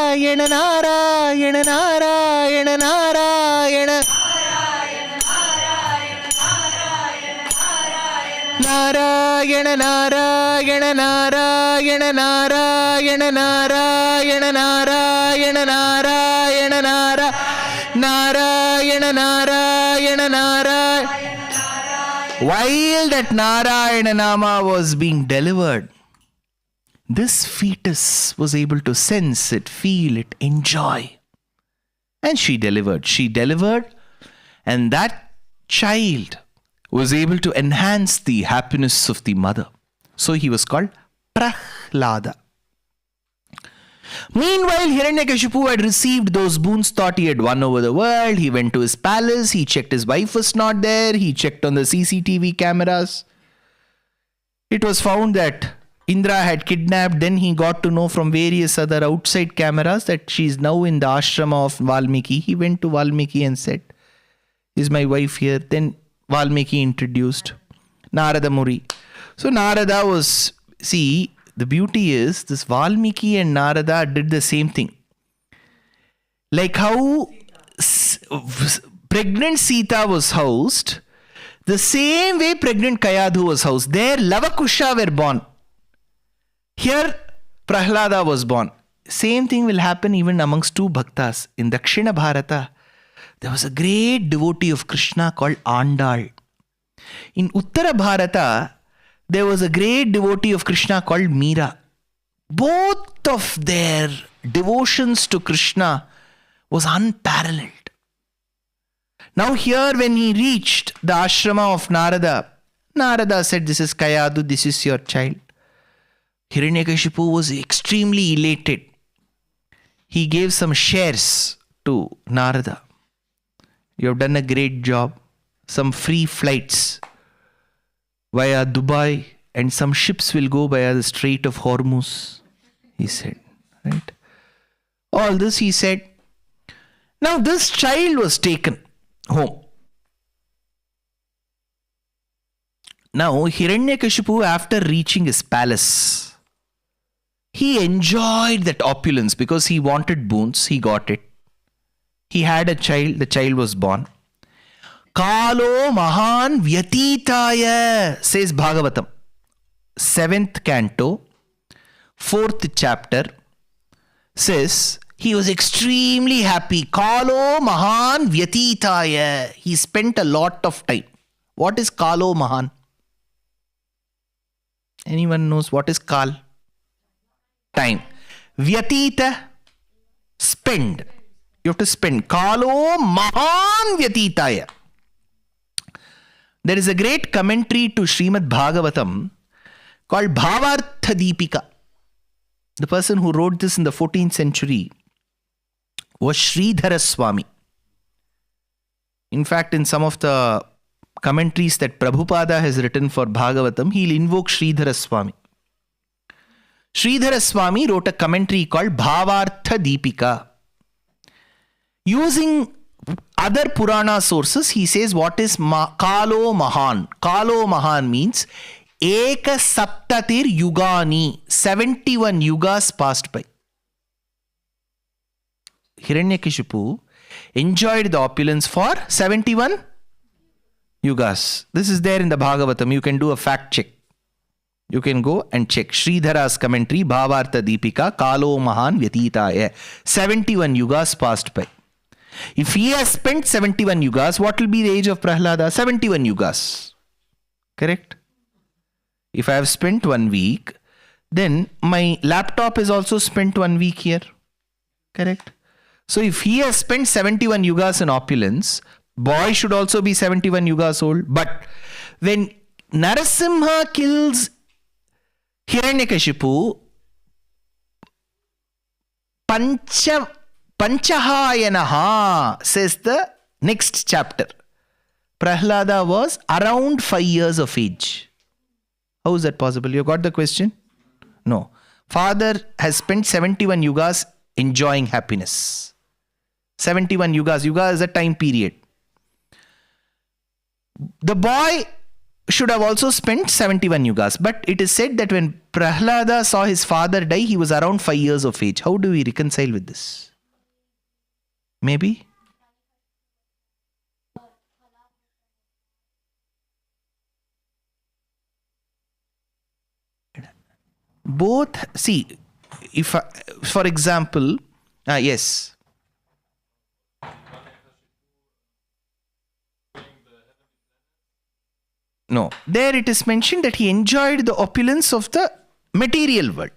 Narayana, Narayana, Narayana, Narayana, Narayana, Narayana, Narayana, Narayana, Narayana, Narayana, Narayana, Narayana, Narayana, Narayana. While that Narayana Nama was being delivered, this fetus was able to sense it, feel it, enjoy. And she delivered, and that child was able to enhance the happiness of the mother. So he was called Prahlada. Meanwhile, Hiranyakashipu had received those boons, thought he had won over the world. He went to his palace, he checked his wife was not there, he checked on the CCTV cameras. It was found that Indra had kidnapped. Then he got to know from various other outside cameras that she is now in the ashrama of Valmiki. He went to Valmiki and said, "Is my wife here?" Then Valmiki introduced Narada Muri. So Narada was, see, the beauty is this Valmiki and Narada did the same thing. Like how pregnant Sita was housed, the same way pregnant Kayadhu was housed. There Lavakusha were born. Here Prahlada was born. Same thing will happen even amongst two bhaktas. In Dakshina Bharata, There was a great devotee of Krishna called Andal. In Uttara Bharata, there was a great devotee of Krishna called Meera. Both of their devotions to Krishna was unparalleled. Now here when he reached the ashrama of Narada, Narada said, "This is Kayadu, this is your child." Hiranyakashipu was extremely elated. He gave some shares to Narada. "You have done a great job. Some free flights via Dubai and some ships will go via the Strait of Hormuz," he said. Right? All this he said. Now this child was taken home. Now Hiranyakashipu, after reaching his palace, he enjoyed that opulence because he wanted boons. He got it. He had a child. The child was born. Kalo mahan vyatitaya, says Bhagavatam. 7th canto, 4th chapter, says he was extremely happy. Kalo mahan vyatitaya. He spent a lot of time. What is Kalo mahan? Anyone knows what is Kal? Time. Vyatita, spend. You have to spend. Kalo mahan vyatitaya. There is a great commentary to Srimad-Bhagavatam called Bhavartha Deepika. The person who wrote this in the 14th century was Sridhar Swami. In fact, in some of the commentaries that Prabhupada has written for Bhagavatam, he'll invoke Sridhar Swami. Sridhar Swami wrote a commentary called Bhavartha Deepika. Using other Purana sources, he says what is Kalo Mahan. Kalo Mahan means Eka Saptatir Yugani. 71 yugas passed by. Hiranyakashipu enjoyed the opulence for 71 yugas. This is there in the Bhagavatam. You can do a fact check. You can go and check Sridhara's commentary, Bhavartha Deepika, Kalo Mahan Vyatitaya. 71 yugas passed by. If he has spent 71 yugas, what will be the age of Prahlada? 71 yugas. Correct? If I have spent 1 week, then my laptop is also spent 1 week here. Correct? So if he has spent 71 yugas in opulence, boy should also be 71 yugas old. But when Narasimha kills Hiranyakashipu, Panchahayanaha, says the next chapter. Prahlada was around 5 years of age. How is that possible? You got the question? No. Father has spent 71 yugas enjoying happiness. 71 yugas. Yuga is a time period. The boy should have also spent 71 yugas. But it is said that when Prahlada saw his father die, he was around 5 years of age. How do we reconcile with this? Maybe? Both, see, if, for example, yes. No, there it is mentioned that he enjoyed the opulence of the material world.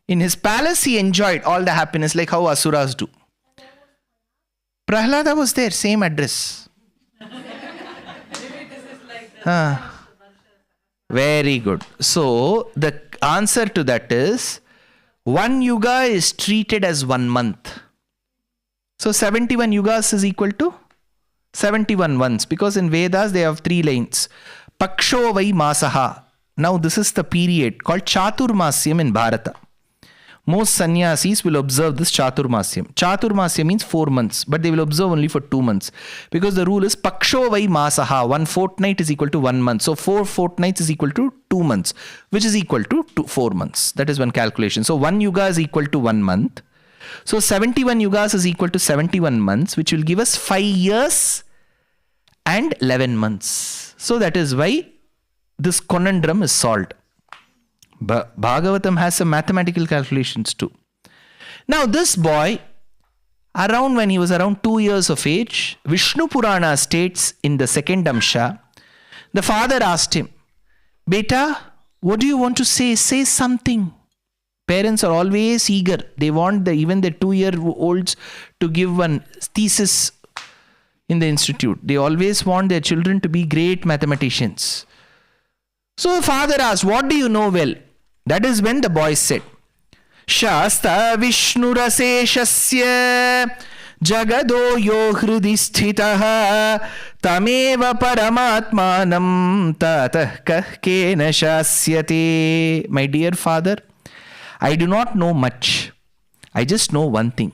In his palace, he enjoyed all the happiness like how Asuras do. Prahlada was there, same address. Very good. So, the answer to that is 1 yuga is treated as 1 month. So, 71 yugas is equal to 71 months, because in Vedas they have 3 lines. Paksho vai masaha. Now this is the period called Chaturmasyam in Bharata. Most sannyasis will observe this Chaturmasyam. Chaturmasya means 4 months, but they will observe only for 2 months. Because the rule is Paksho vai masaha. 1 fortnight is equal to 1 month. So 4 fortnights is equal to 2 months, which is equal to 4 months. That is one calculation. So 1 yuga is equal to 1 month. So 71 yugas is equal to 71 months, which will give us 5 years and 11 months. So that is why this conundrum is solved. Bhagavatam has some mathematical calculations too. Now this boy, When he was around 2 years of age, Vishnu Purana states in the second Amsha, the father asked him, Beta, what do you want to say? Say something. Parents are always eager. They want even the 2-year-olds to give one thesis in the institute. They always want their children to be great mathematicians. So the father asked, what do you know well? That is when the boy said, Shasta Vishnuraseshasya Jagado yo hridi sthitaha Tameva paramatmanam tatah kahkena shasyate. My dear father, I do not know much. I just know one thing.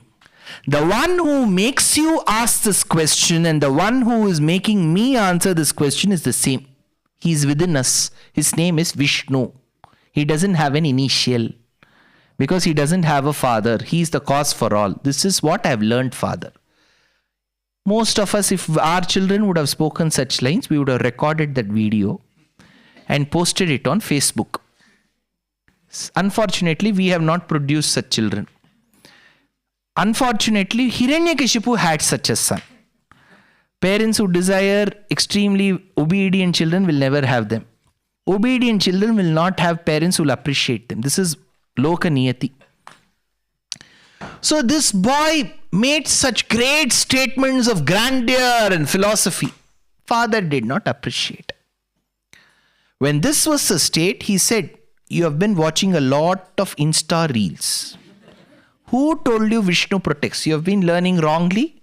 The one who makes you ask this question and the one who is making me answer this question is the same. He is within us. His name is Vishnu. He doesn't have an initial because he doesn't have a father. He is the cause for all. This is what I have learned, father. Most of us, if our children would have spoken such lines, we would have recorded that video and posted it on Facebook. Unfortunately, we have not produced such children. Unfortunately, Hiranyakashipu had such a son. Parents who desire extremely obedient children will never have them. Obedient children will not have parents who will appreciate them. This is Loka Niyati. So this boy made such great statements of grandeur and philosophy. Father did not appreciate. When this was the state, he said, you have been watching a lot of Insta reels. Who told you Vishnu protects? You have been learning wrongly.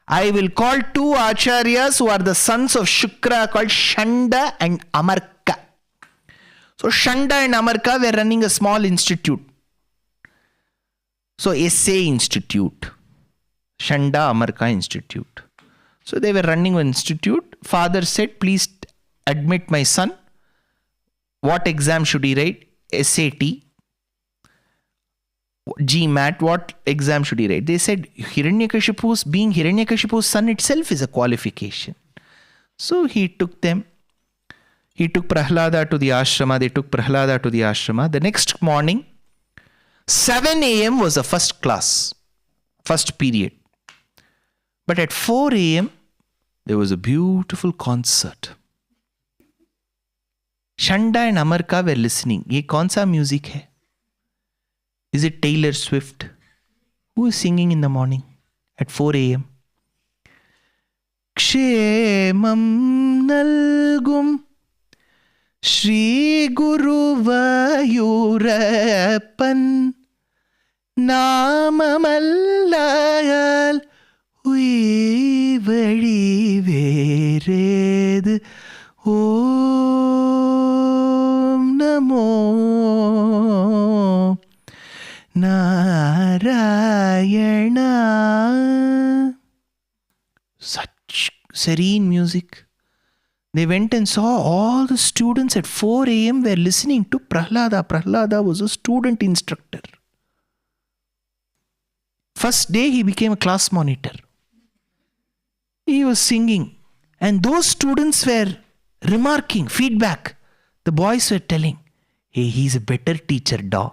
I will call 2 acharyas who are the sons of Shukra called Shanda and Amarka. So Shanda and Amarka were running a small institute. So Essay Institute. Shanda Amarka Institute. So they were running an institute. Father said, please admit my son. What exam should he write? SAT. GMAT, what exam should he write? They said being Hiranyakashipu's son itself is a qualification. So he took them. He took Prahlada to the ashrama. They took Prahlada to the ashrama. The next morning, 7 a.m. was the first class, first period. But at 4 a.m., there was a beautiful concert. Shanda and Amarka were listening. Ye kaun sa music hai? Is it Taylor Swift? Who is singing in the morning at 4 a.m.? Kshemam nalgum Shri Guru Vayurappan Namamallayal Uivadi Vered Om Namo Narayana. Such serene music. They went and saw all the students at 4 a.m. were listening to Prahlada. Prahlada was a student instructor. First day he became a class monitor. He was singing. And those students were remarking, feedback. The boys were telling, hey, he's a better teacher, da.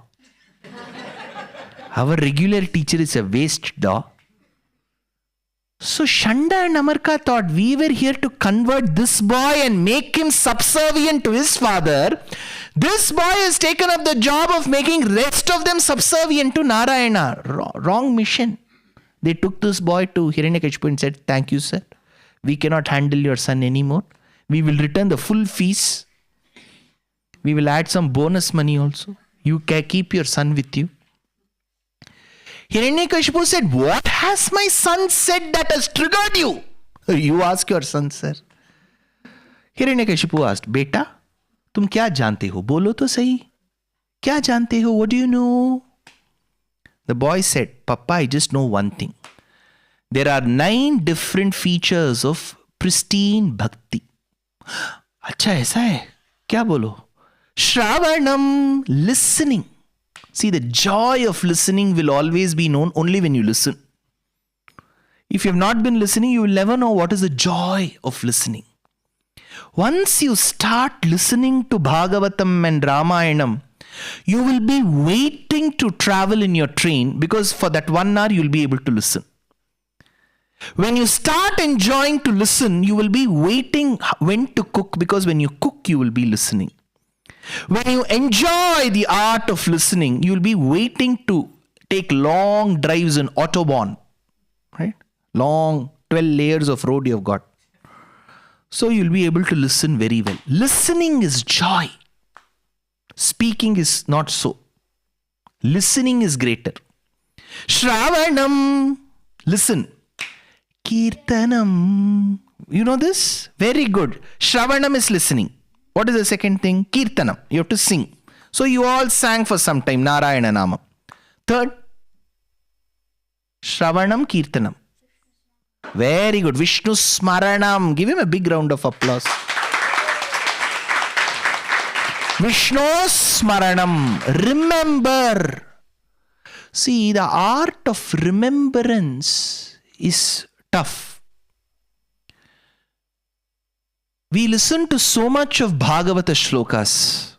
Our regular teacher is a waste, da. So Shanda and Amarka thought, we were here to convert this boy and make him subservient to his father. This boy has taken up the job of making rest of them subservient to Narayana. Wrong mission. They took this boy to Hiranyakashipu and said, thank you, sir. We cannot handle your son anymore. We will return the full fees. We will add some bonus money also. You can keep your son with you. Hiranyakashipu said, what has my son said that has triggered you? You ask your son, sir. Hiranyakashipu asked, Beta, tum kya jante ho? Bolo to sahi. Kya jante ho? What do you know? The boy said, Papa, I just know one thing. There are 9 different features of pristine bhakti. Acha, aisa hai? Kya bolo? Shravanam, listening. See, the joy of listening will always be known only when you listen. If you have not been listening, you will never know what is the joy of listening. Once you start listening to Bhagavatam and Ramayanam, you will be waiting to travel in your train because for that 1 hour you will be able to listen. When you start enjoying to listen, you will be waiting when to cook, because when you cook, you will be listening. When you enjoy the art of listening, you will be waiting to take long drives in Autobahn, right? Long 12 layers of road you have got. So you'll be able to listen very well. Listening is joy. Speaking is not so. Listening is greater. Shravanam, listen. Kirtanam, you know this? Very good. Shravanam is listening. What is the second thing? Kirtanam, you have to sing. So you all sang for some time, Narayana Nama. Third, Shravanam, Kirtanam. Very good. Vishnu Smaranam. Give him a big round of applause. Vishnu Smaranam. Remember. See, the art of remembrance is tough. We listen to so much of Bhagavata shlokas.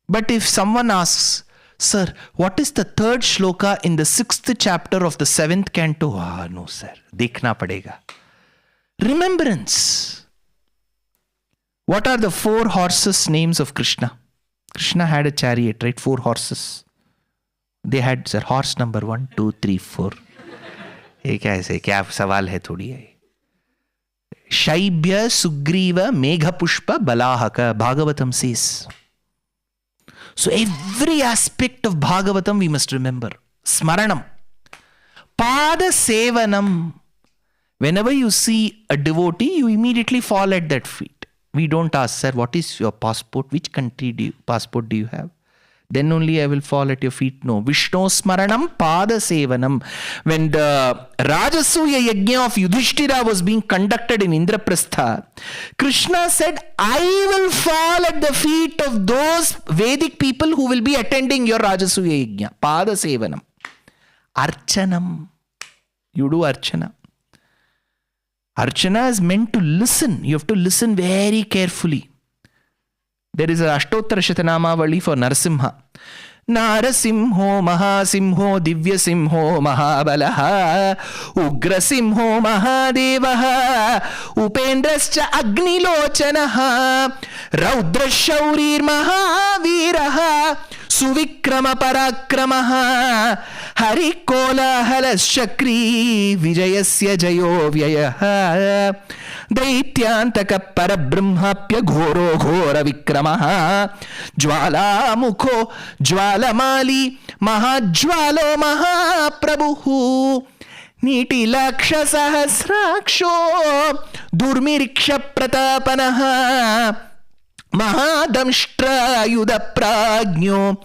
But if someone asks, sir, what is the third shloka in the 6th chapter of the 7th canto? Ah, no, sir. Dekhna padega. Remembrance. What are the 4 horses' names of Krishna? Krishna had a chariot, right? 4 horses. They had, sir, horse number 1, 2, 3, 4. ये कैसे क्या सवाल है थोड़ी है. Shaibhya Sugriva Meghapushpa Balahaka. Bhagavatam says. So every aspect of Bhagavatam we must remember. Smaranam. Pada Sevanam. Whenever you see a devotee, you immediately fall at that feet. We don't ask, sir, what is your passport? Which country passport do you have? Then only I will fall at your feet. No. Vishnu Smaranam Pada Sevanam. When the Rajasuya Yajna of Yudhishthira was being conducted in Indraprastha, Krishna said, I will fall at the feet of those Vedic people who will be attending your Rajasuya Yajna. Pada Sevanam. Archanam. You do Archana. Archana is meant to listen. You have to listen very carefully. There is a Ashtottara Shatanamavali for Narasimha. Narasimho Mahasimho Divyasimho Mahabalaha Ugrasimho Mahadevaha Upendrascha Agnilochanaha Raudrashaurir Mahaviraha Suvikrama Parakramaha Harikola Halaschakri Vijayasya Jayo Vyayaha Daityantaka Parabrahmapya Ghoro Ghora Vikramaha Jwala Mukho Jwala Mali Mahajwalo Mahaprabhu Niti Laksha Sahasraksho Durmiriksha Pratapanaha Mahadamshtra Yuda Pragnyo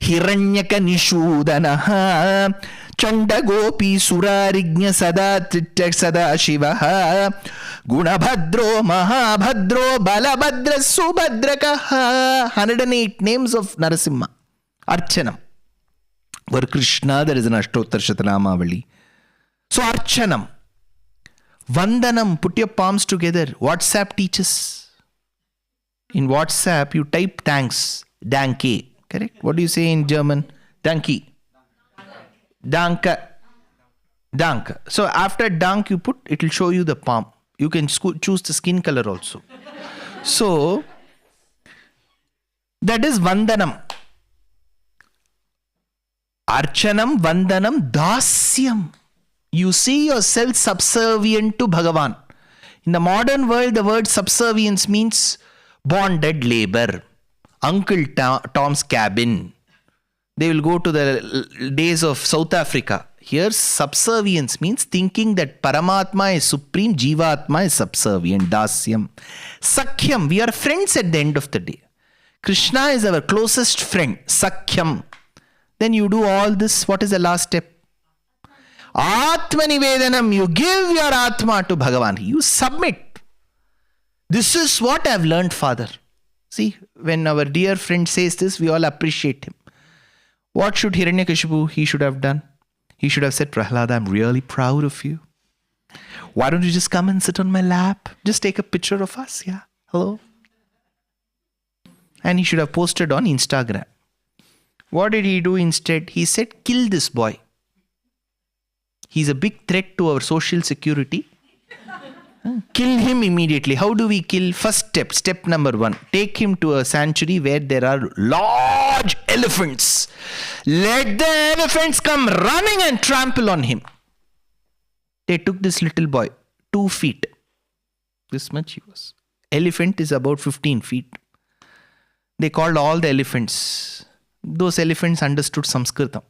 Hiranyaka Nishudanaha Chandagopi Surarignya Sada Shivaha Gunabhadro Mahabhadro Balabhadra Subhadrakaha. 108 names of Narasimha. Archanam. For Krishna there is an Ashtottara Shatanamavali. So Archanam. Vandanam. Put your palms together. WhatsApp teaches. In WhatsApp you type thanks. Danke. Correct? What do you say in German? Danke. Danke. Danke. So after dank you put, it will show you the palm. You can choose the skin color also. So that is Vandanam. Archanam, Vandanam, Dasyam. You see yourself subservient to Bhagavan. In the modern world, the word subservience means bonded labor. Uncle Tom's cabin. They will go to the days of South Africa. Here, subservience means thinking that Paramatma is supreme, Jivatma is subservient, Dasyam. Sakhyam, we are friends at the end of the day. Krishna is our closest friend, Sakhyam. Then you do all this, what is the last step? Atmanivedanam, you give your Atma to Bhagavan. You submit. This is what I have learned, Father. See, when our dear friend says this, we all appreciate him. What should Hiranyakashipu, he should have done? He should have said, Prahlada, I'm really proud of you. Why don't you just come and sit on my lap? Just take a picture of us. Yeah. Hello. And he should have posted on Instagram. What did he do instead? He said, kill this boy. He's a big threat to our social security. Kill him immediately. How do we kill? First step number 1, take him to a sanctuary where there are large elephants. Let the elephants come running and trample on him. They took this little boy, 2 feet. This much he was. Elephant is about 15 feet. They called all the elephants. Those elephants understood Sanskritam.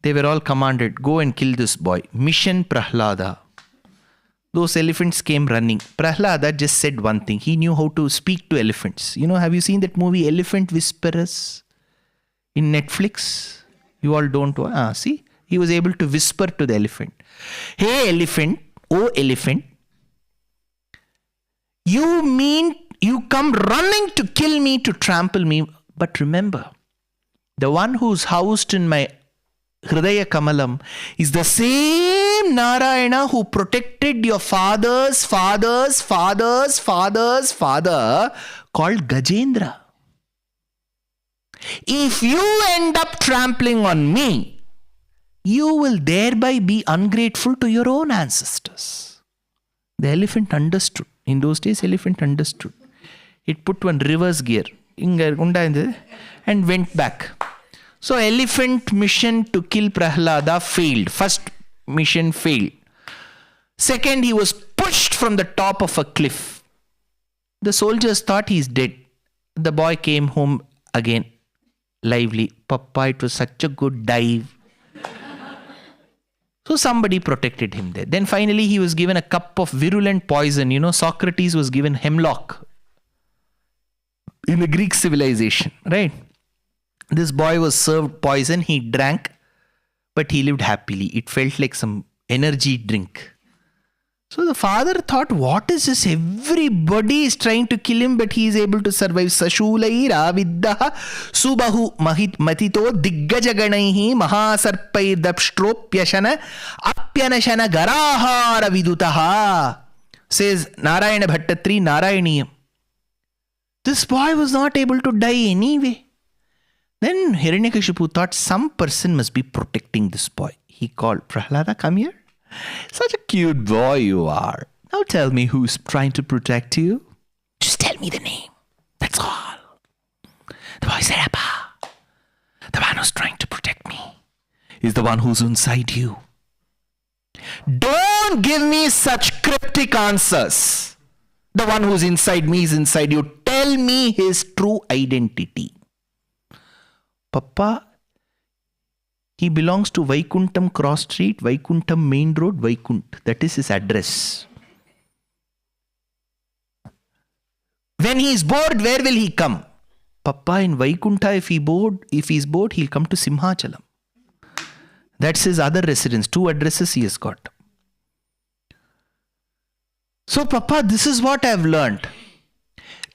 They were all commanded, go and kill this boy. Mission Prahlada. Those elephants came running. Prahlada just said one thing. He knew how to speak to elephants. Have you seen that movie Elephant Whisperers in Netflix? You all don't know. See? He was able to whisper to the elephant. Hey elephant, oh elephant. You mean you come running to kill me, to trample me. But remember, the one who's housed in my Hridaya Kamalam is the same Narayana who protected your father's father called Gajendra. If you end up trampling on me, you will thereby be ungrateful to your own ancestors. The elephant understood. In those days, elephant understood. It put one reverse gear and went back. So elephant mission to kill Prahlada failed. First mission failed. Second, he was pushed from the top of a cliff. The soldiers thought he's dead. The boy came home again, lively. Papa, it was such a good dive. So somebody protected him there. Then finally he was given a cup of virulent poison. Socrates was given hemlock in the Greek civilization, right? This boy was served poison. He drank, but he lived happily. It felt like some energy drink. So the father thought, what is this? Everybody is trying to kill him, but he is able to survive. Sashulai raviddaha subahu matito diggajaganaihi mahasarpai dapstropyashana apyanashana garahara vidutaha, says Narayana Bhattatri Narayaniyam. This boy was not able to die anyway. Then Hiranyakashipu thought some person must be protecting this boy. He called, Prahlada, come here. Such a cute boy you are. Now tell me who's trying to protect you. Just tell me the name. That's all. The boy said, Appa, the one who's trying to protect me is the one who's inside you. Don't give me such cryptic answers. The one who's inside me is inside you. Tell me his true identity. Papa, he belongs to Vaikuntham Cross Street, Vaikuntham Main Road, Vaikunt. That is his address. When he is bored, where will he come? Papa, in Vaikuntha, if he is bored, he'll come to Simhachalam. That's his other residence. 2 addresses he has got. So, Papa, this is what I've learned.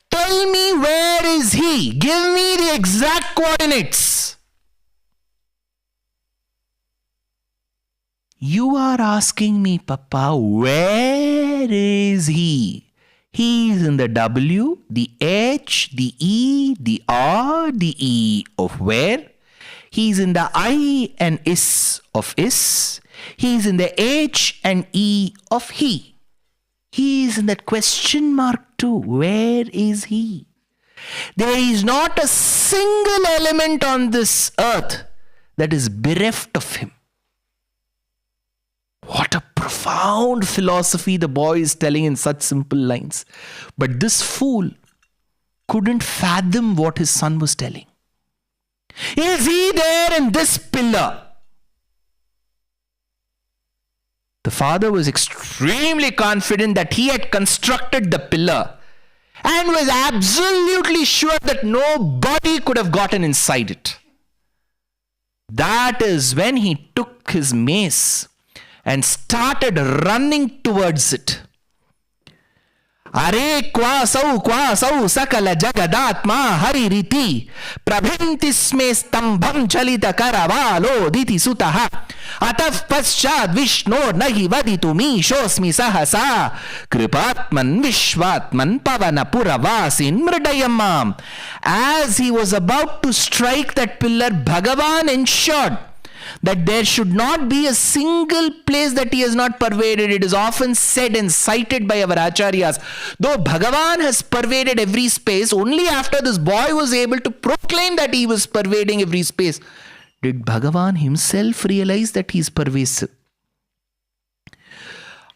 Tell me, where is he? Give me the exact coordinates. You are asking me, Papa, where is he? He is in the W, the H, the E, the R, the E of where? He is in the I and is of is. He is in the H and E of he. He is in that question mark too. Where is he? There is not a single element on this earth that is bereft of him. What a profound philosophy the boy is telling in such simple lines. But this fool couldn't fathom what his son was telling. Is he there in this pillar? The father was extremely confident that he had constructed the pillar and was absolutely sure that nobody could have gotten inside it. That is when he took his mace and started running towards it. Are kwasau sakala jagadatma hari riti prabhintisme stambham chalita karavalo diti sutaha ataf paschad vishnor nahi vaditu mi shosmi sahasa kripatman vishvatman pavana puravasin mridayamam. As he was about to strike that pillar, Bhagavan ensured that there should not be a single place that he has not pervaded. It is often said and cited by our acharyas. Though Bhagavan has pervaded every space, only after this boy was able to proclaim that he was pervading every space, did Bhagavan himself realize that he is pervasive.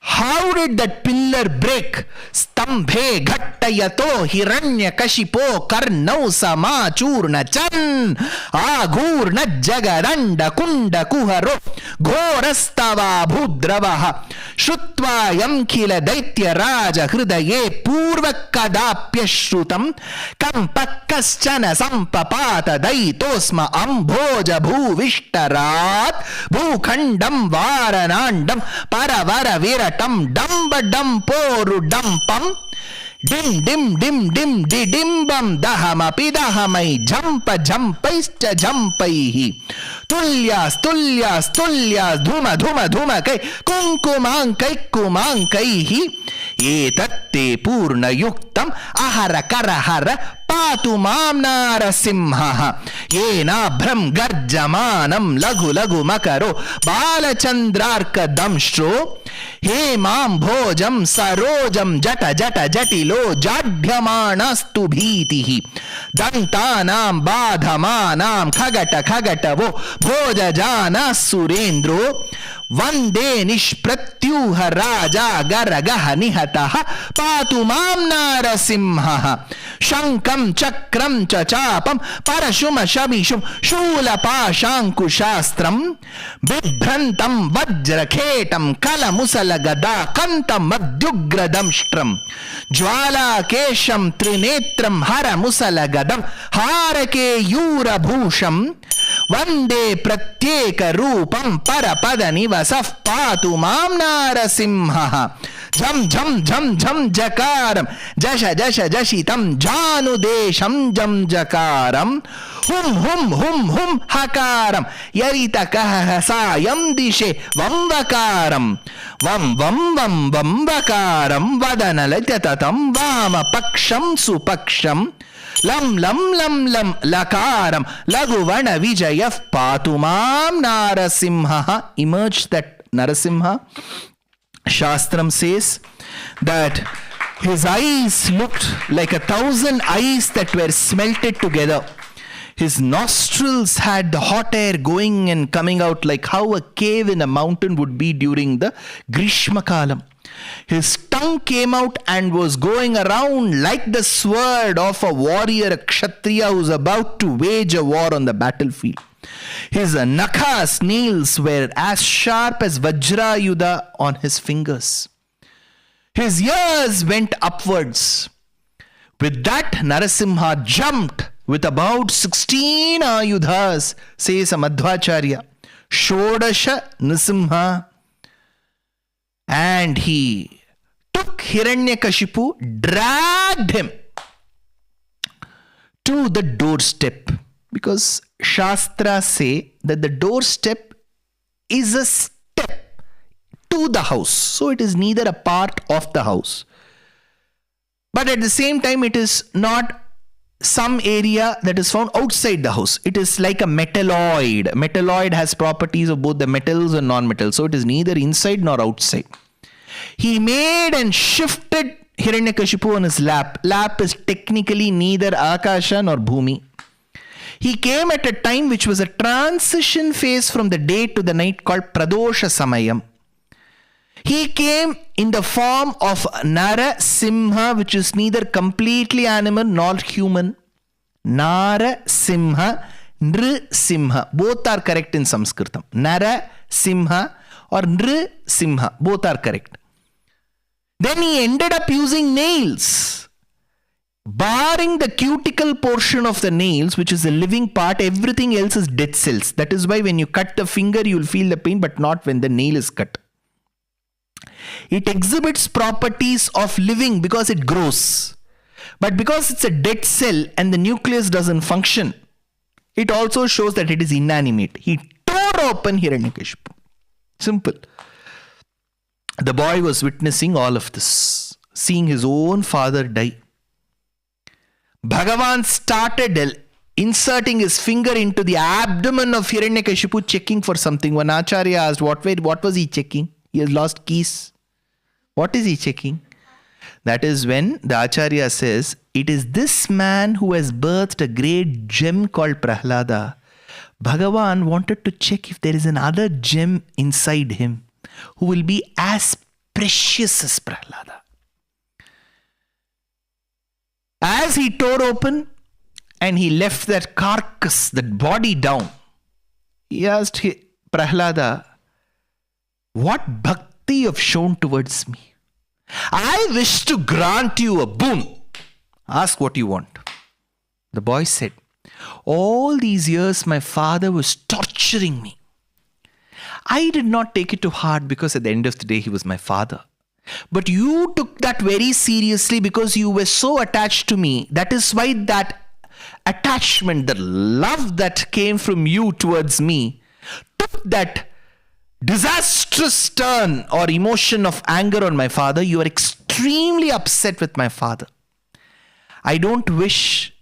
How did that pillar break? Stambhe ghattayato hiranya kashipo karnau sama churna chan agurna jagaranda kunda kuharo ghorastava bhudravaha shrutva yamkhila daitya raja hridaye purvakadapya shrutam kampakaschana sampapata daitosma ambhoja bhuvishtarat bhukhandam varanandam paravara vira Dum dum poru dumpam dim dim dim dim di dim bam dahama pidahamai jampa jampaischa jampaihi tulyas tulyas tulyas dhuma dhuma dhuma kai kunkumankai kumankaihi etatte purna yuktam ahara karahara patu mam Narasimha yena bhram garjamanam lagu lagu makaro balachandrarka damshro he mam bhojam sarojam jata jata jatilo jadhyamanastu bhitihi dantanam badhamanam khagata khagatavo bhoja jana surendro Vande nishpratyuha raja garagaha nihataha patu mam Narasimha shankam chakram chachapam parashuma shabishum shulapa shankushastram bibhrantam vajrakhetam kalamusalagada kantam madhyugradamstram jwala kesham trinetram haramusalagadam harake yura bhusham Vande pratyeka rupam parapada nivasaf patu mam Narasimha jam jam jam jam jakaram jasha jasha jashitam janu desham jam jakaram hum hum hum hum hakaram yarita kahasayam dishe vamvakaram vam vam vam vamvakaram vadanalatyatatam vama paksham supaksham lam lam lam lam lakaram laguvana vijayaf patumam Narasimha. Emerged that Narasimha. Shastram says that his eyes looked like 1,000 eyes that were smelted together. His nostrils had the hot air going and coming out like how a cave in a mountain would be during the Grishmakalam. His tongue came out and was going around like the sword of a warrior, a kshatriya who is about to wage a war on the battlefield. His nakhas, nails, were as sharp as Vajrayudha on his fingers. His ears went upwards. With that, Narasimha jumped with about 16 ayudhas, says a Madhvacharya. Shodasha Nisimha. And he took Hiranyakashipu, dragged him to the doorstep. Because Shastras say that the doorstep is a step to the house. So it is neither a part of the house. But at the same time, it is not some area that is found outside the house. It is like a metalloid. Metalloid has properties of both the metals and non-metals. So it is neither inside nor outside. He made and shifted Hiranyakashipu on his lap. Lap is technically neither Akasha nor Bhumi. He came at a time which was a transition phase from the day to the night called Pradosha Samayam. He came in the form of Narasimha, which is neither completely animal nor human. Narasimha, Nrisimha. Both are correct in Sanskritam. Narasimha or Nrisimha. Both are correct. Then he ended up using nails. Barring the cuticle portion of the nails, which is the living part, everything else is dead cells. That is why when you cut the finger, you will feel the pain, but not when the nail is cut. It exhibits properties of living because it grows. But because it's a dead cell and the nucleus doesn't function, it also shows that it is inanimate. He tore open Hiranyakashipu. Simple. The boy was witnessing all of this, seeing his own father die. Bhagavan started inserting his finger into the abdomen of Hiranyakashipu, checking for something. One Acharya asked, what was he checking? He has lost keys. What is he checking? That is when the Acharya says, it is this man who has birthed a great gem called Prahlada. Bhagavan wanted to check if there is another gem inside him who will be as precious as Prahlada. As he tore open and he left that carcass, that body down, he asked Prahlada, what bhakti you have shown towards me? I wish to grant you a boon. Ask what you want. The boy said, all these years my father was torturing me. I did not take it to heart because at the end of the day he was my father. But you took that very seriously because you were so attached to me. That is why that attachment, the love that came from you towards me, took that disastrous turn or emotion of anger on my father. You are extremely upset with my father. I don't wish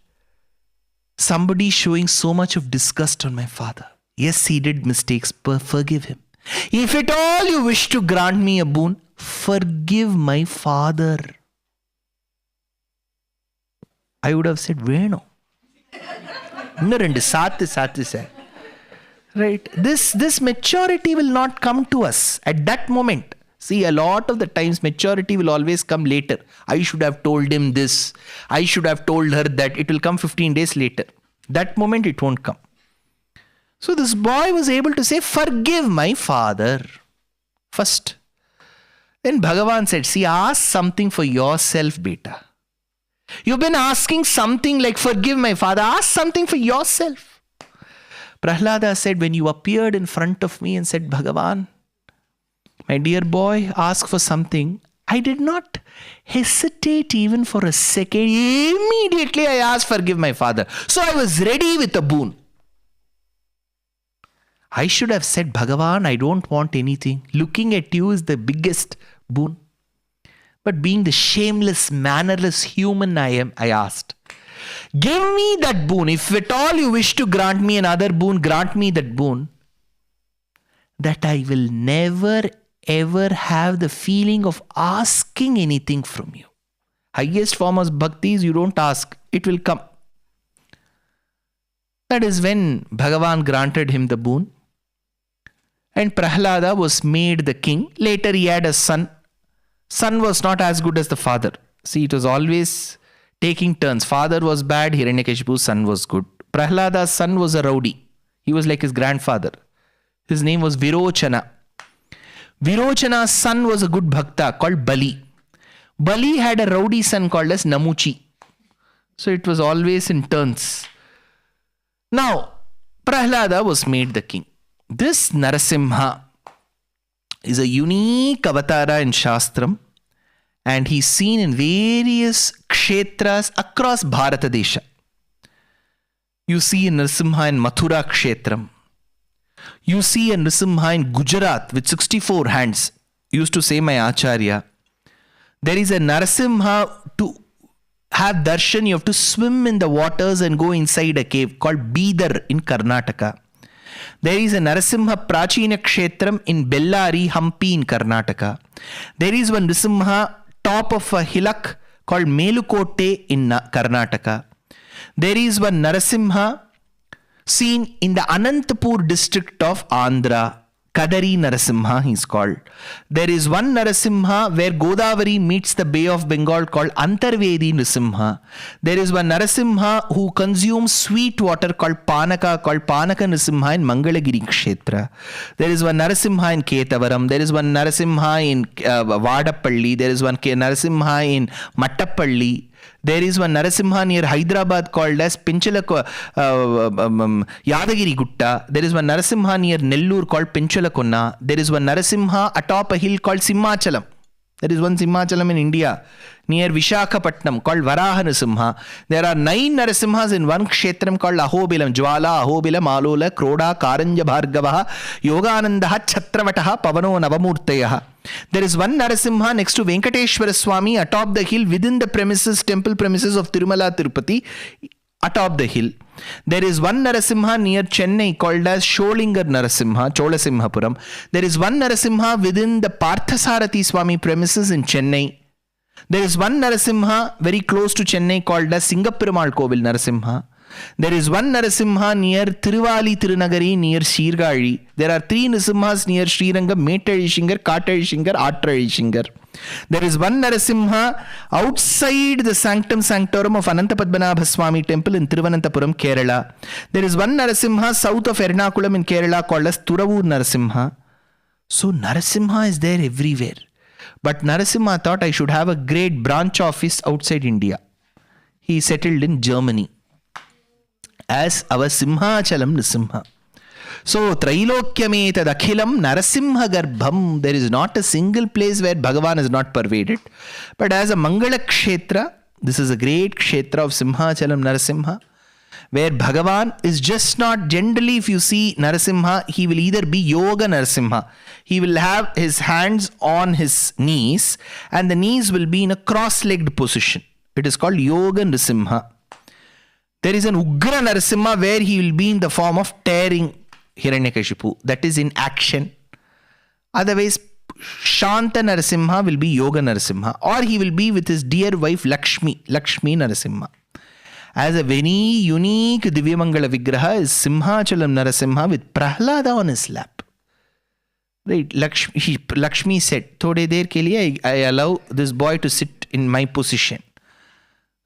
somebody showing so much of disgust on my father. Yes, he did mistakes, but forgive him. If at all you wish to grant me a boon, forgive my father. I would have said, Veno. Right? This maturity will not come to us at that moment. See, a lot of the times maturity will always come later. I should have told him this. I should have told her that. It will come 15 days later. That moment it won't come. So this boy was able to say, forgive my father. First. Then Bhagavan said, see, ask something for yourself, beta. You've been asking something like, forgive my father. Ask something for yourself. Prahlada said, when you appeared in front of me and said, Bhagavan, my dear boy, ask for something. I did not hesitate even for a second. Immediately I asked, forgive my father. So I was ready with a boon. I should have said, Bhagavan, I don't want anything. Looking at you is the biggest boon. But being the shameless, mannerless human I am, I asked, give me that boon. If at all you wish to grant me another boon, grant me that boon. That I will never ever have the feeling of asking anything from you. Highest form of bhakti is you don't ask, it will come. That is when Bhagavan granted him the boon. And Prahlada was made the king. Later he had a son. Son was not as good as the father. See, it was always taking turns. Father was bad, Hiranyakashipu's son was good. Prahlada's son was a rowdy. He was like his grandfather. His name was Virochana. Virochana's son was a good bhakta called Bali. Bali had a rowdy son called as Namuchi. So it was always in turns. Now, Prahlada was made the king. This Narasimha is a unique avatara in Shastram, and he's seen in various kshetras across Bharata Desha. You see a Narasimha in Mathura Kshetram. You see a Narasimha in Gujarat with 64 hands. Used to say my Acharya. There is a Narasimha to have darshan. You have to swim in the waters and go inside a cave called Bidar in Karnataka. There is a Narasimha Prachina Kshetram in Bellari, Hampi in Karnataka. There is one Narasimha top of a hillock called Melukote in Karnataka. There is one Narasimha seen in the Anantapur district of Andhra. Kadari Narasimha he is called. There is one Narasimha where Godavari meets the Bay of Bengal called Antarvedi Narasimha. There is one Narasimha who consumes sweet water called Panaka Narasimha in Mangalagiri Kshetra. There is one Narasimha in Ketavaram. There is one Narasimha in Vadapalli. There is one Narasimha in Mattapalli. There is one Narasimha near Hyderabad called as Pinchalakwa Yadagiri Gutta. There is one Narasimha near Nellur called Pinchalakonna. There is one Narasimha atop a hill called Simhachalam. There is one Simhachalam in India near Vishakhapatnam called Varaha Narasimha. There are 9 Narasimhas in one kshetram called Ahobilam. Jwala, Ahobilam, Alola, Kroda, Karanja Bhargavaha, Yoganandaha, Chatravataha, Pavano Navamurtayaha. There is one Narasimha next to Venkateshwara Swami atop the hill within the premises, temple premises of Tirumala Tirupati, atop the hill. There is one Narasimha near Chennai called as Sholingar Narasimha, Cholasimhapuram. There is one Narasimha within the Parthasarathi Swami premises in Chennai. There is one Narasimha very close to Chennai called as Singaperumal Kovil Narasimha. There is one Narasimha near Tiruvali Tirunagari near Sirgali. There are 3 Narasimhas near Srirangam, Metalizhingar, Katalizhingar, Atralizhingar. There is one Narasimha outside the Sanctum Sanctorum of Anantapadmanabha Swami temple in Thiruvananthapuram, Kerala. There is one Narasimha south of Ernakulam in Kerala called as Thuravur Narasimha. So Narasimha is there everywhere. But Narasimha thought I should have a great branch office outside India. He settled in Germany as our Simhachalam Narasimha. So, Trailokyameta Dakhilam Narasimha Garbham. There is not a single place where Bhagavan is not pervaded. But as a Mangala Kshetra, this is a great Kshetra of Simhachalam Narasimha, where Bhagavan is just not, generally if you see Narasimha, he will either be Yoga Narasimha. He will have his hands on his knees and the knees will be in a cross-legged position. It is called Yoga Narasimha. There is an Ugra Narasimha where he will be in the form of tearing Hiranyakashipu. That is in action. Otherwise, Shanta Narasimha will be Yoga Narasimha. Or he will be with his dear wife Lakshmi Narasimha. As a very unique Divyamangala Vigraha is Simhachalam Narasimha with Prahlada on his lap. Right, Lakshmi said, Thode der ke liye I allow this boy to sit in my position.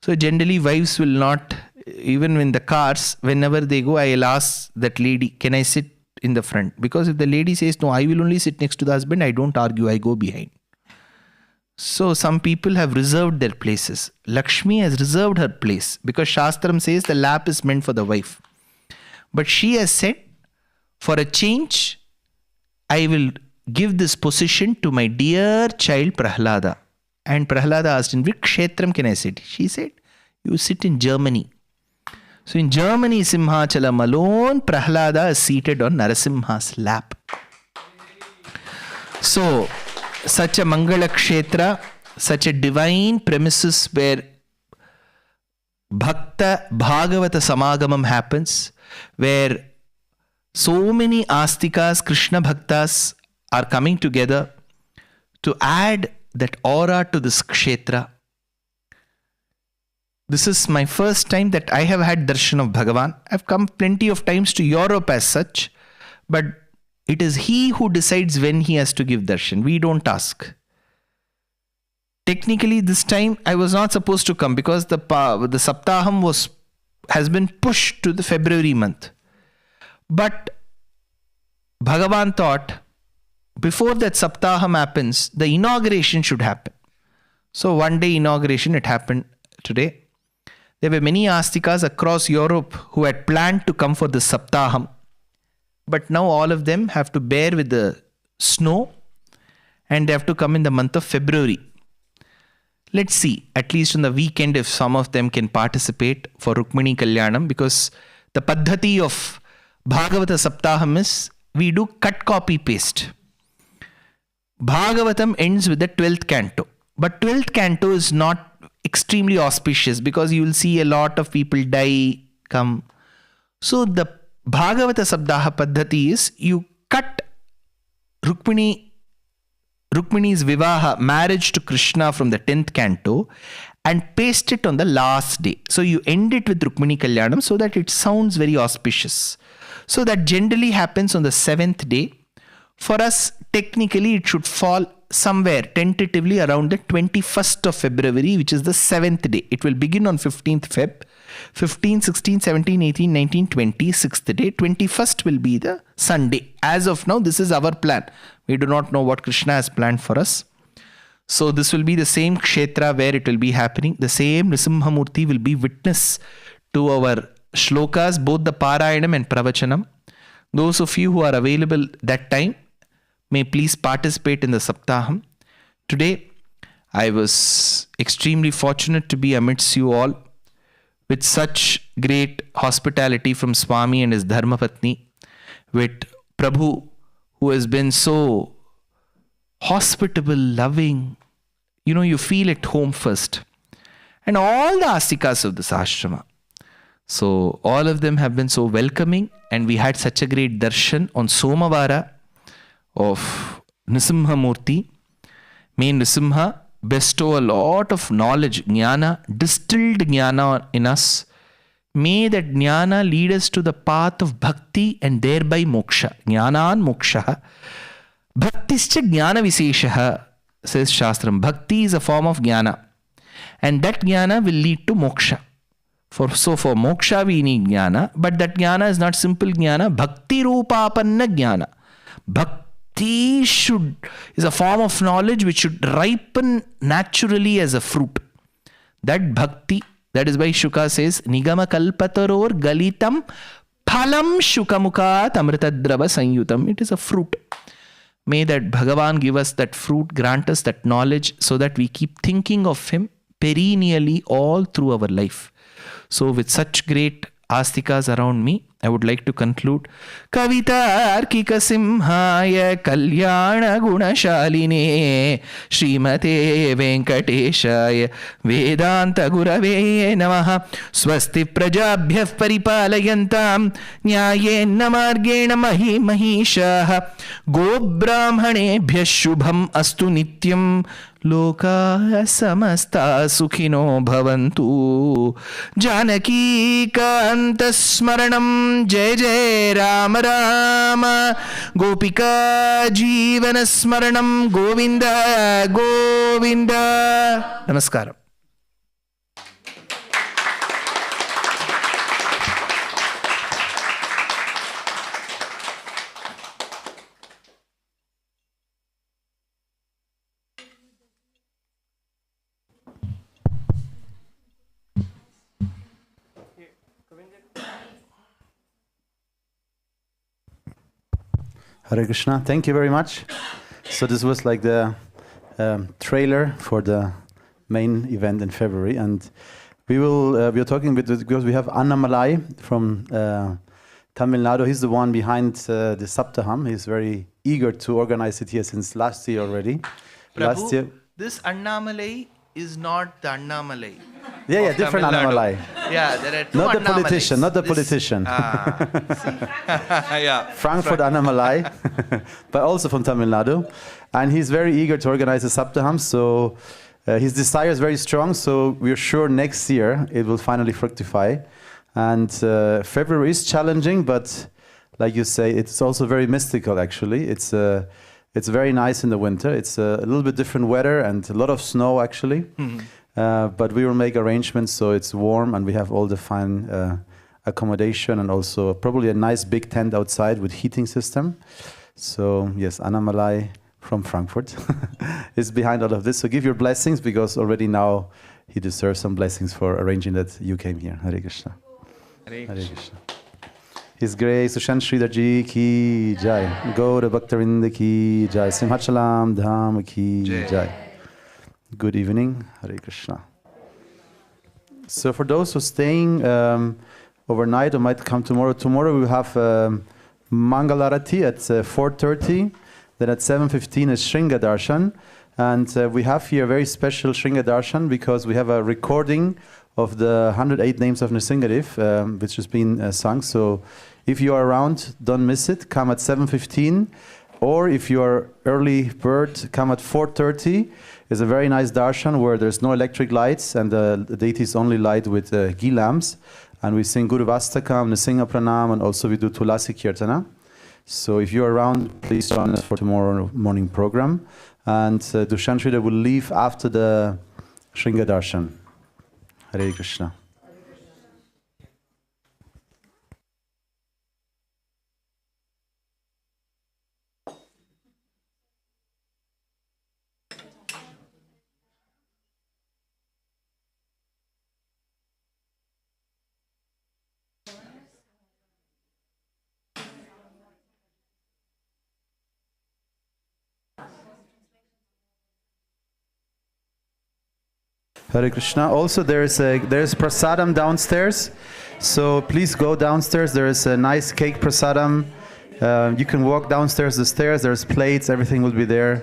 So generally wives will not, even in the cars, whenever they go, I'll ask that lady, can I sit in the front? Because if the lady says, no, I will only sit next to the husband, I don't argue, I go behind. So some people have reserved their places. Lakshmi has reserved her place because Shastram says the lap is meant for the wife. But she has said, for a change, I will give this position to my dear child Prahlada. And Prahlada asked, in which kshetram can I sit? She said, you sit in Germany. So in Germany, Simhachalam alone, Prahlada is seated on Narasimha's lap. So, such a Mangala Kshetra, such a divine premises where Bhakta Bhagavata Samagamam happens, where so many Astikas, Krishna Bhaktas are coming together to add that aura to this Kshetra. This is my first time that I have had darshan of Bhagavan. I've come plenty of times to Europe as such, but it is he who decides when he has to give darshan. We don't ask. Technically, this time I was not supposed to come because the Saptaham has been pushed to the February month. But Bhagavan thought, before that Saptaham happens, the inauguration should happen. So one day inauguration, it happened today. There were many Astikas across Europe who had planned to come for the Saptaham. But now all of them have to bear with the snow and they have to come in the month of February. Let's see, at least on the weekend, if some of them can participate for Rukmini Kalyanam, because the Paddhati of Bhagavata Saptaham is we do cut, copy, paste. Bhagavatam ends with the 12th canto. But 12th canto is not extremely auspicious because you will see a lot of people die, come. So the Bhagavata Sabdaha Paddhati is you cut Rukmini's Vivaha, marriage to Krishna, from the 10th canto and paste it on the last day. So you end it with Rukmini Kalyanam so that it sounds very auspicious. So that generally happens on the 7th day. For us, technically, it should fall somewhere tentatively around the 21st of February, which is the 7th day. It will begin on 15th Feb. 15, 16, 17, 18, 19, 20, 6th day. 21st will be the Sunday. As of now, this is our plan. We do not know what Krishna has planned for us. So this will be the same Kshetra where it will be happening. The same Nrisimhamurti will be witness to our shlokas, both the Parayanam and Pravachanam. Those of you who are available that time, may please participate in the Saptaham. Today, I was extremely fortunate to be amidst you all with such great hospitality from Swami and his Dharma Patni, with Prabhu, who has been so hospitable, loving. You feel at home first. And all the Astikas of this ashrama. So all of them have been so welcoming, and we had such a great darshan on Somavara of Narasimha Murti. May Narasimha bestow a lot of knowledge, jnana, distilled jnana in us. May that jnana lead us to the path of bhakti and thereby moksha. Jnanan moksha. Bhaktischa jnana viseshaha, says Shastram. Bhakti is a form of jnana. And that jnana will lead to moksha. For moksha we need jnana, but that jnana is not simple jnana. Bhakti rupapanna jnana. Bhakti is a form of knowledge which should ripen naturally as a fruit. That bhakti, that is why Shuka says, Nigama kalpataror galitam phalam shukamukat amritadrava sanyutam. It is a fruit. May that Bhagavan give us that fruit, grant us that knowledge so that we keep thinking of Him perennially all through our life. So with such great astikas around me, I would like to conclude. Kavitarkika simhaya kalyana gunashaline Srimate Venkateshaya Vedanta Gurave Namaha Swasti Prajabhyah Paripalayantam Nyayena Margena Mahishaha Go Brahmanebhyah Shubham Astu Nityam Loka samasta sukhino bhavantu Janaki kanta smaranam jai jai Rama Rama Gopika jivana smaranam Govinda Govinda. Namaskaram. Hare Krishna, thank you very much. So this was like the trailer for the main event in February, and we are talking because we have Annamalai from Tamil Nadu. He's the one behind the Saptaham. He's very eager to organize it here since last year already. Prabhu, this Annamalai is not the Annamalai. Yeah, different Annamalai. Yeah, there are two Not the Annamalais. politician, not the politician. Yeah. Frankfurt Annamalai, but also from Tamil Nadu. And he's very eager to organize the Saptaham, so his desire is very strong, so we're sure next year it will finally fructify. And February is challenging, but like you say, it's also very mystical actually. It's very nice in the winter. It's a little bit different weather and a lot of snow actually. But we will make arrangements so it's warm and we have all the fine accommodation and also probably a nice big tent outside with heating system. So yes, Annamalai from Frankfurt is behind all of this. So give your blessings because already now he deserves some blessings for arranging that you came here. Hare Krishna. Hare Hare Krishna. His Grace Dhushyant Sridhar Ji ki jai. Gaura Bhaktarinda ki jai. Simhachalam Dham ki jai. Good evening. Hare Krishna. So for those who are staying overnight or might come tomorrow, we will have Mangalarati at 4:30. Then at 7:15 is Shringa Darshan. And we have here a very special Shringa Darshan because we have a recording of the 108 names of Nrsingadev, which has been sung. So if you are around, don't miss it. Come at 7:15. Or if you are early bird, come at 4:30. It's a very nice darshan where there's no electric lights and the deity is only light with ghee lamps. And we sing Guru Vastakam, Nrsimha Pranam, and also we do Tulasi Kirtana. So if you're around, please join us for tomorrow morning program. And Dhushyant Sridhar will leave after the Shringa Darshan. Hare Krishna. Hare Krishna. Also, there's prasadam downstairs, so please go downstairs. There is a nice cake prasadam. You can walk downstairs the stairs. There's plates. Everything will be there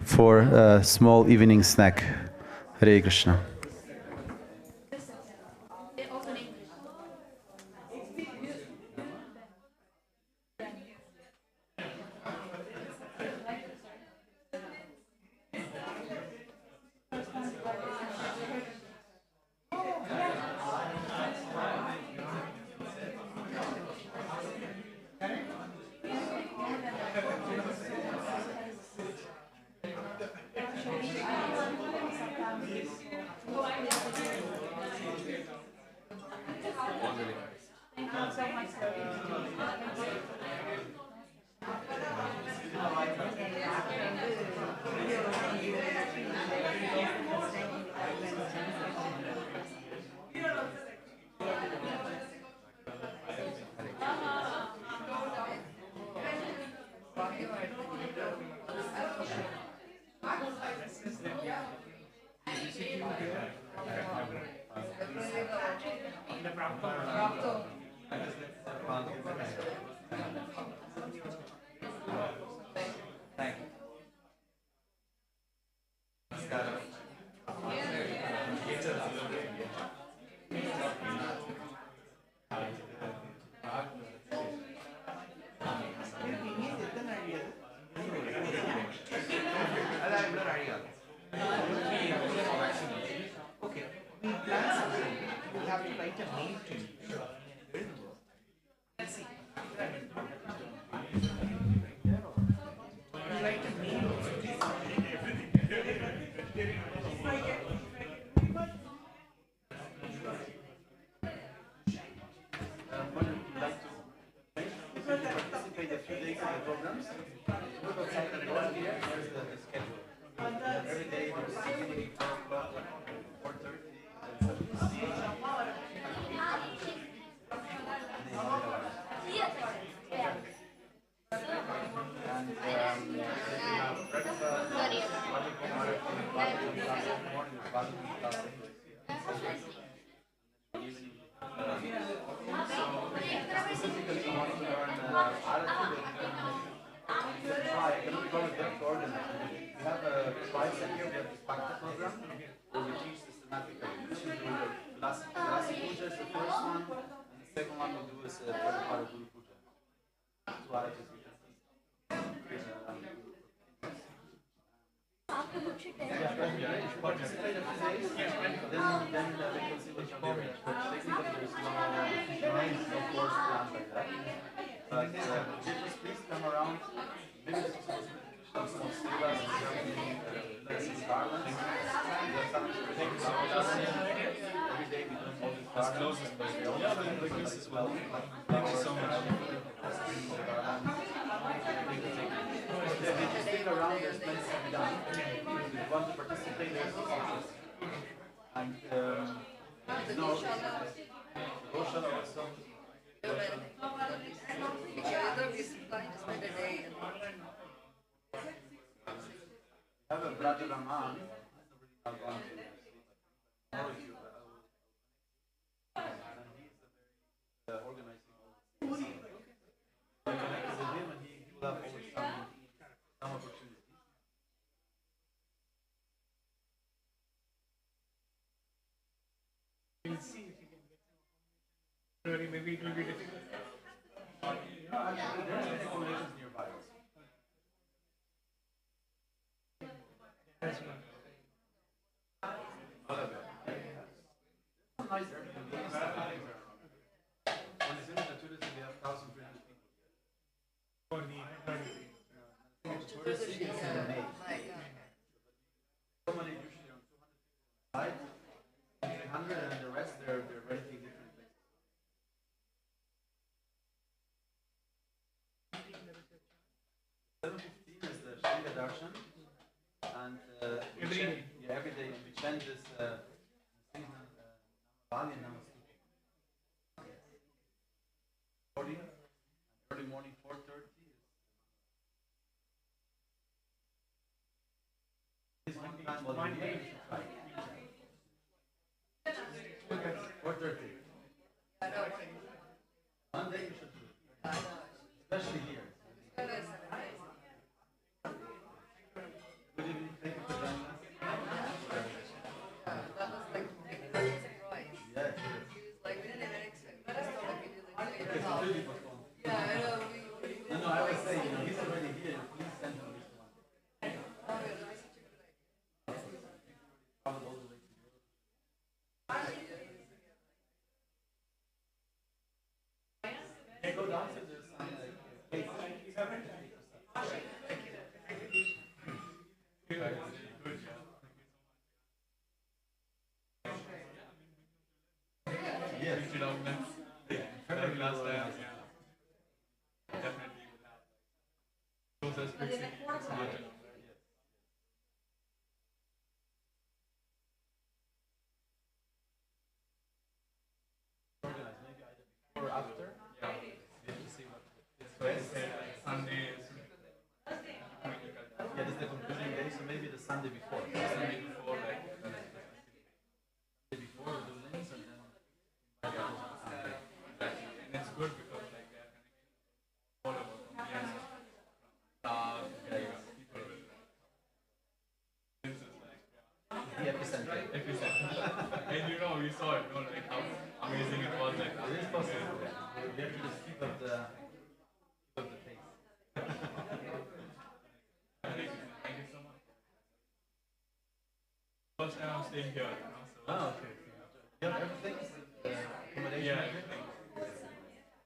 for a small evening snack. Hare Krishna. Maybe it will be difficult. That's one. For the And the rest they're renting different places. $7.15 is the Sridhar darshan, and every day we chant this early morning 4:30. This one time while you're here, you should try. 4:30. One day you should do it, especially here. Good evening, thank you for joining us. That was like a surprise. Yes, He was like, we didn't even expect that. It's not like we do like yes. later on. Really postponed. Yeah, I know. No, I was saying, he's already here. Please send him this one. Oh, yeah, that was such a good idea. Travel all the way to Europe. Hey, go down to this cake. Yes. February last day. Definitely will have closest fixing. Organize maybe either before or after. Yeah. We have to see what Sunday is. Yeah, this is the concluding day, so maybe the Sunday before. Sunday before, like epicenter. And you know, we saw it, you know, like how amazing it was. Like, It is possible. You have to just keep up the pace. thank you so much. First time I'm staying here, you know, so. Oh, okay. You have everything? Accommodation? Yeah, everything.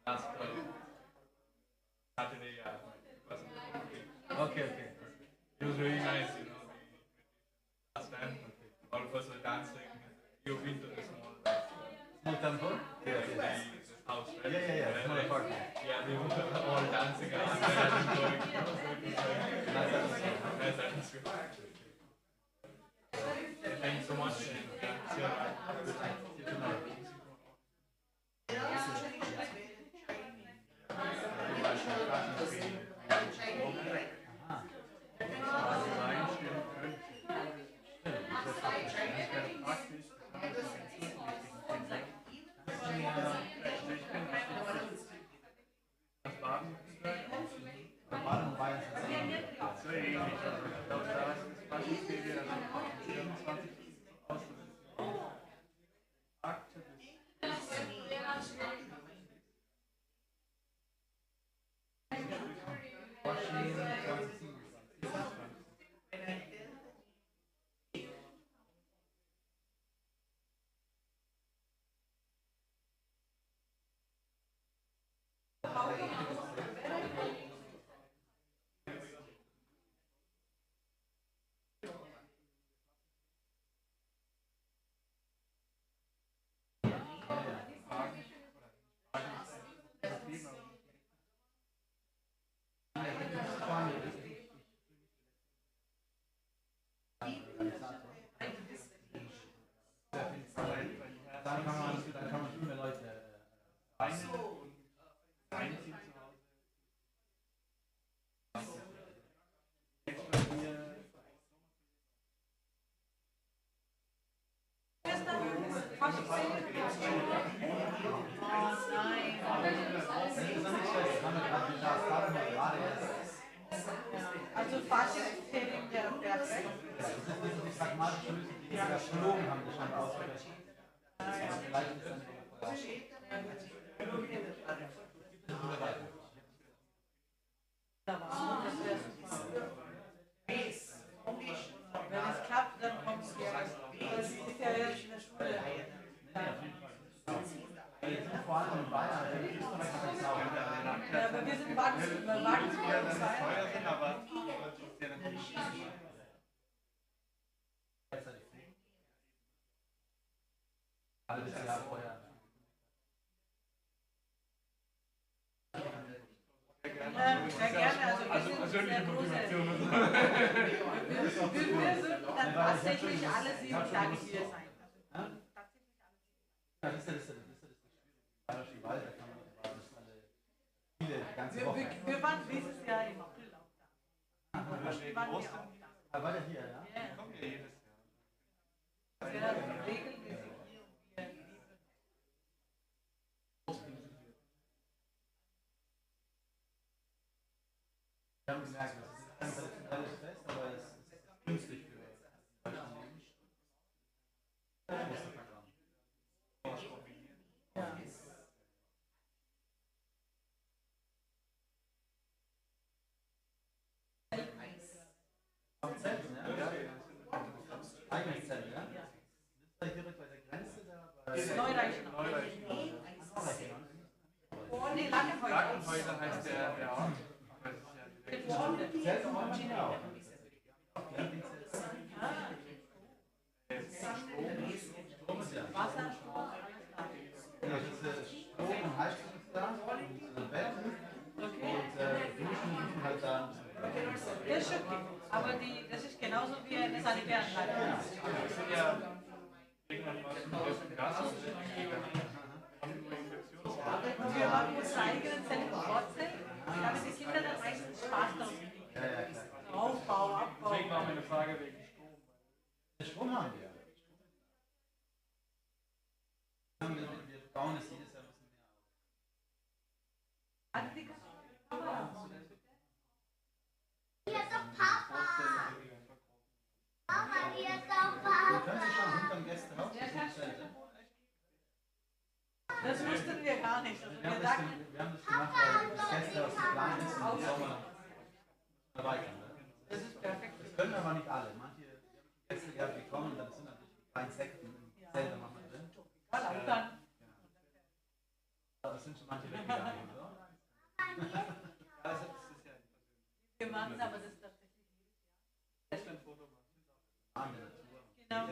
Last Saturday, yeah. Okay. It was really nice, you know. Last time, all of us were dancing. You've been to the small Temple? this house, right? Yeah. Small apartment. Yeah, they were all dancing around there and going. You know, so it was like nice atmosphere. Thank you so much. And, see you around. Dann kann man viele Leute Also Fahrzeugferien der perfekt. Das sind nicht die pragmatischen Lösungen, die wir geflogen haben, die schon ausgerechnet. Vielleicht ist dann Wenn es klappt, dann kommst du ja. Das ist ja jetzt in der Schule. vor allem in Bayern, in Österreich hat es auch. Ja, aber wir sind Wachstum. Teuer sind, aber Halbes Jahr vorher. Sehr gerne. Also wir sind sehr große. Wir würden dann tatsächlich alle 7 Tage hier sein. Ja, das ist das Schwierige. Bayerische Wald, da kann man viele, die ganze Woche. Wir waren dieses Jahr im April auch da. Wir waren hier auch da. War der hier, ja? kommen ja jedes Jahr. Wir haben regelmäßig hier und wir lieben. Wir haben gemerkt, das ist kein traditionelles Fest, aber es ist günstig für Deutschland. Eigenes Zelt, ja? Das ist direkt bei der Grenze da bei Neureichen. Nee, Lagerfeuer. Lagerfeuer heißt der Ort. Zelt und Maschine auch. Strom ist ja. Wasser, Strom, alles da. Ja, das ist Strom und Heizung ist da und Bett und Duschen sind halt da. Das ist okay. Aber das ist genauso wie eine Sanitäranlage. Und wir haben unsere eigenen Zellen und Wortzellen, damit die Kinder dann meistens Spaß daran kriegen. Aufbau, Abbau. Deswegen war meine Frage wegen Strom. Strom haben wir. Wir bauen es jedes Jahr ein bisschen mehr auf. Hier ist doch Papa. Papa, hier ist doch Papa. können Sie schon hinterm Gästehaus? Das wussten wir gar nicht. Also wir dachten, Wir haben das gemacht, weil das Gästehaus so klein ist und im Sommer erweitern. das ist perfekt. Das können aber nicht alle. Manche Gäste gehabt, die kommen, dann sind natürlich die kleinen Sekten im Zelt, da machen wir drin. Und dann, Das sind schon manche weggegangen, oder? wir machen aber das tatsächlich jedes Jahr. Genau.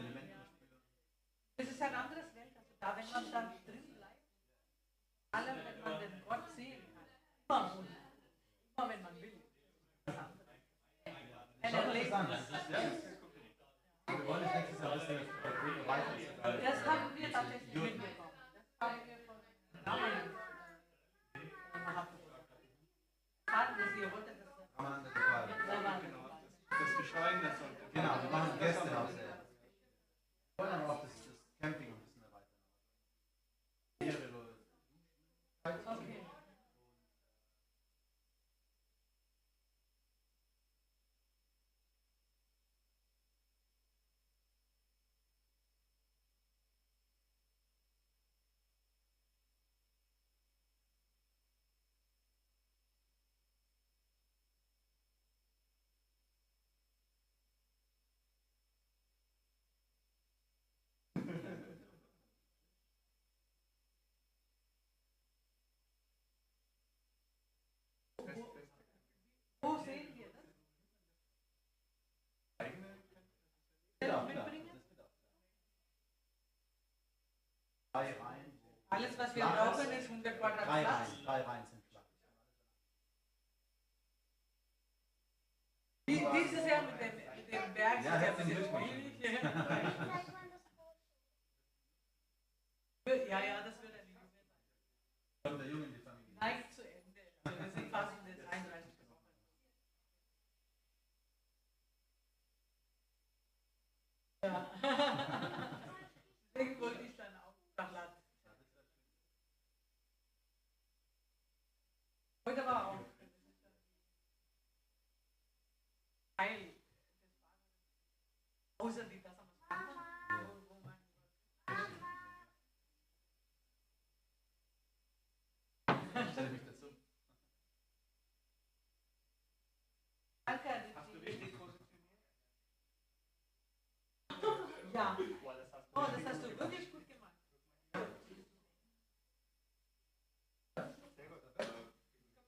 Das ist ein anderes Welt. Also da, wenn man dann drin bleibt, allem, wenn man den Gott sehen kann, immer wenn man will. Ein Erlebnis. Wir wollen das nächstes Jahr ein bisschen weiter. Das haben wir tatsächlich mitbekommen. Das haben wir von damaligen ihr wolltet das da waren wir dabei. Das Bescheiden, das sollte. Genau, wir machen ein Gästehaus. Wir wollen aber auch das Camping ein bisschen erweitern. Okay. Wo sehen wir das? Mitbringen? Drei Reihen. Alles, was wir brauchen, ist 100 Quadratplatz. Drei Reihen sind flach. Dieses Jahr mit dem Berg Ja, ist herzlichen ja Glückwunsch. schwierig. Ja, das wird ein Gewinn. Von der Jungen die Familie. Neigt zu Ende. Also wir sind fast in der 33. Woche. Ja. Deswegen wollte ich dann auch verlassen. Heute war auch Teil des außer die das am Anfang, wo man Ich stelle mich dazu. Danke an die Hast du richtig positioniert? Ja. Oh, das hast du wirklich gut gemacht.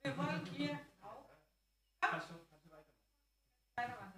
Wir wollen hier auch. Kannst du weitermachen? Weitermachen.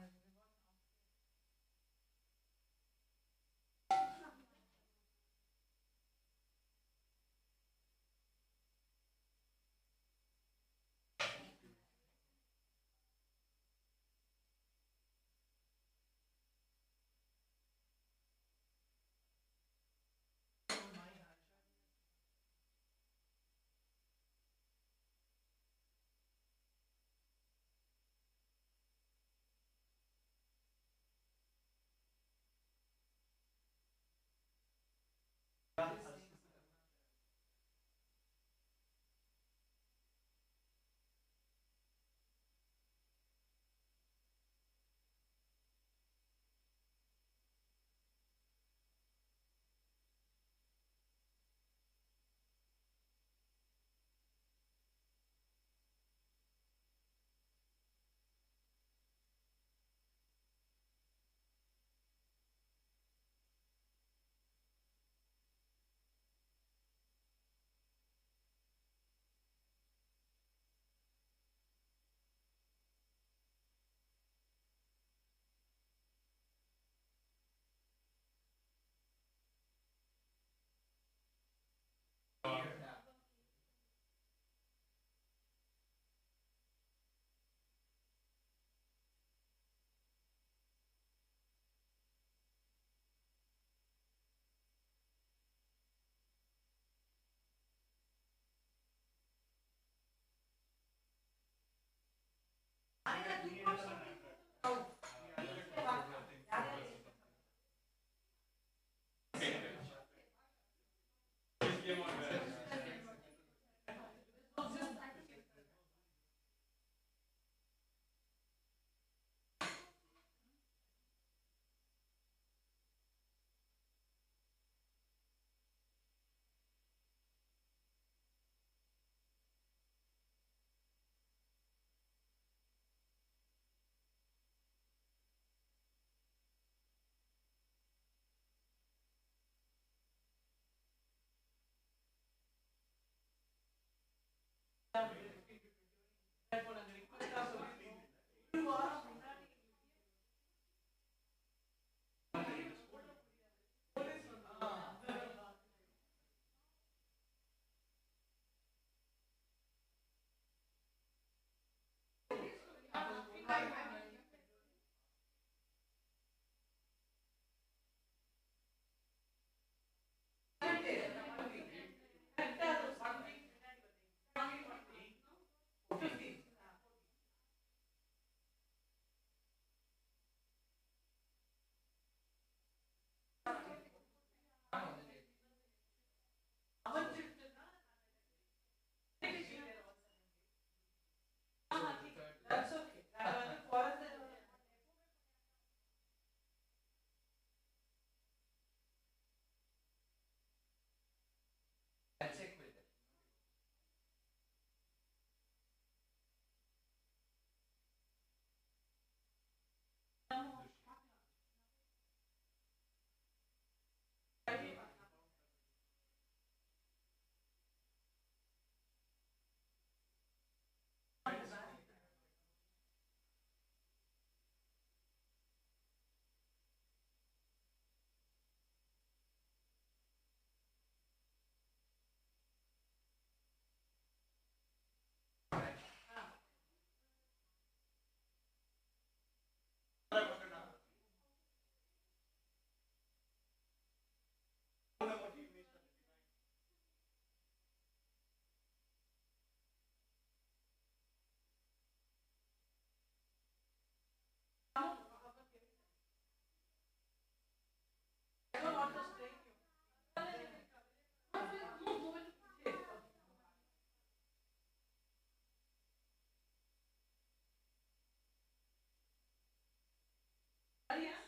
Yes.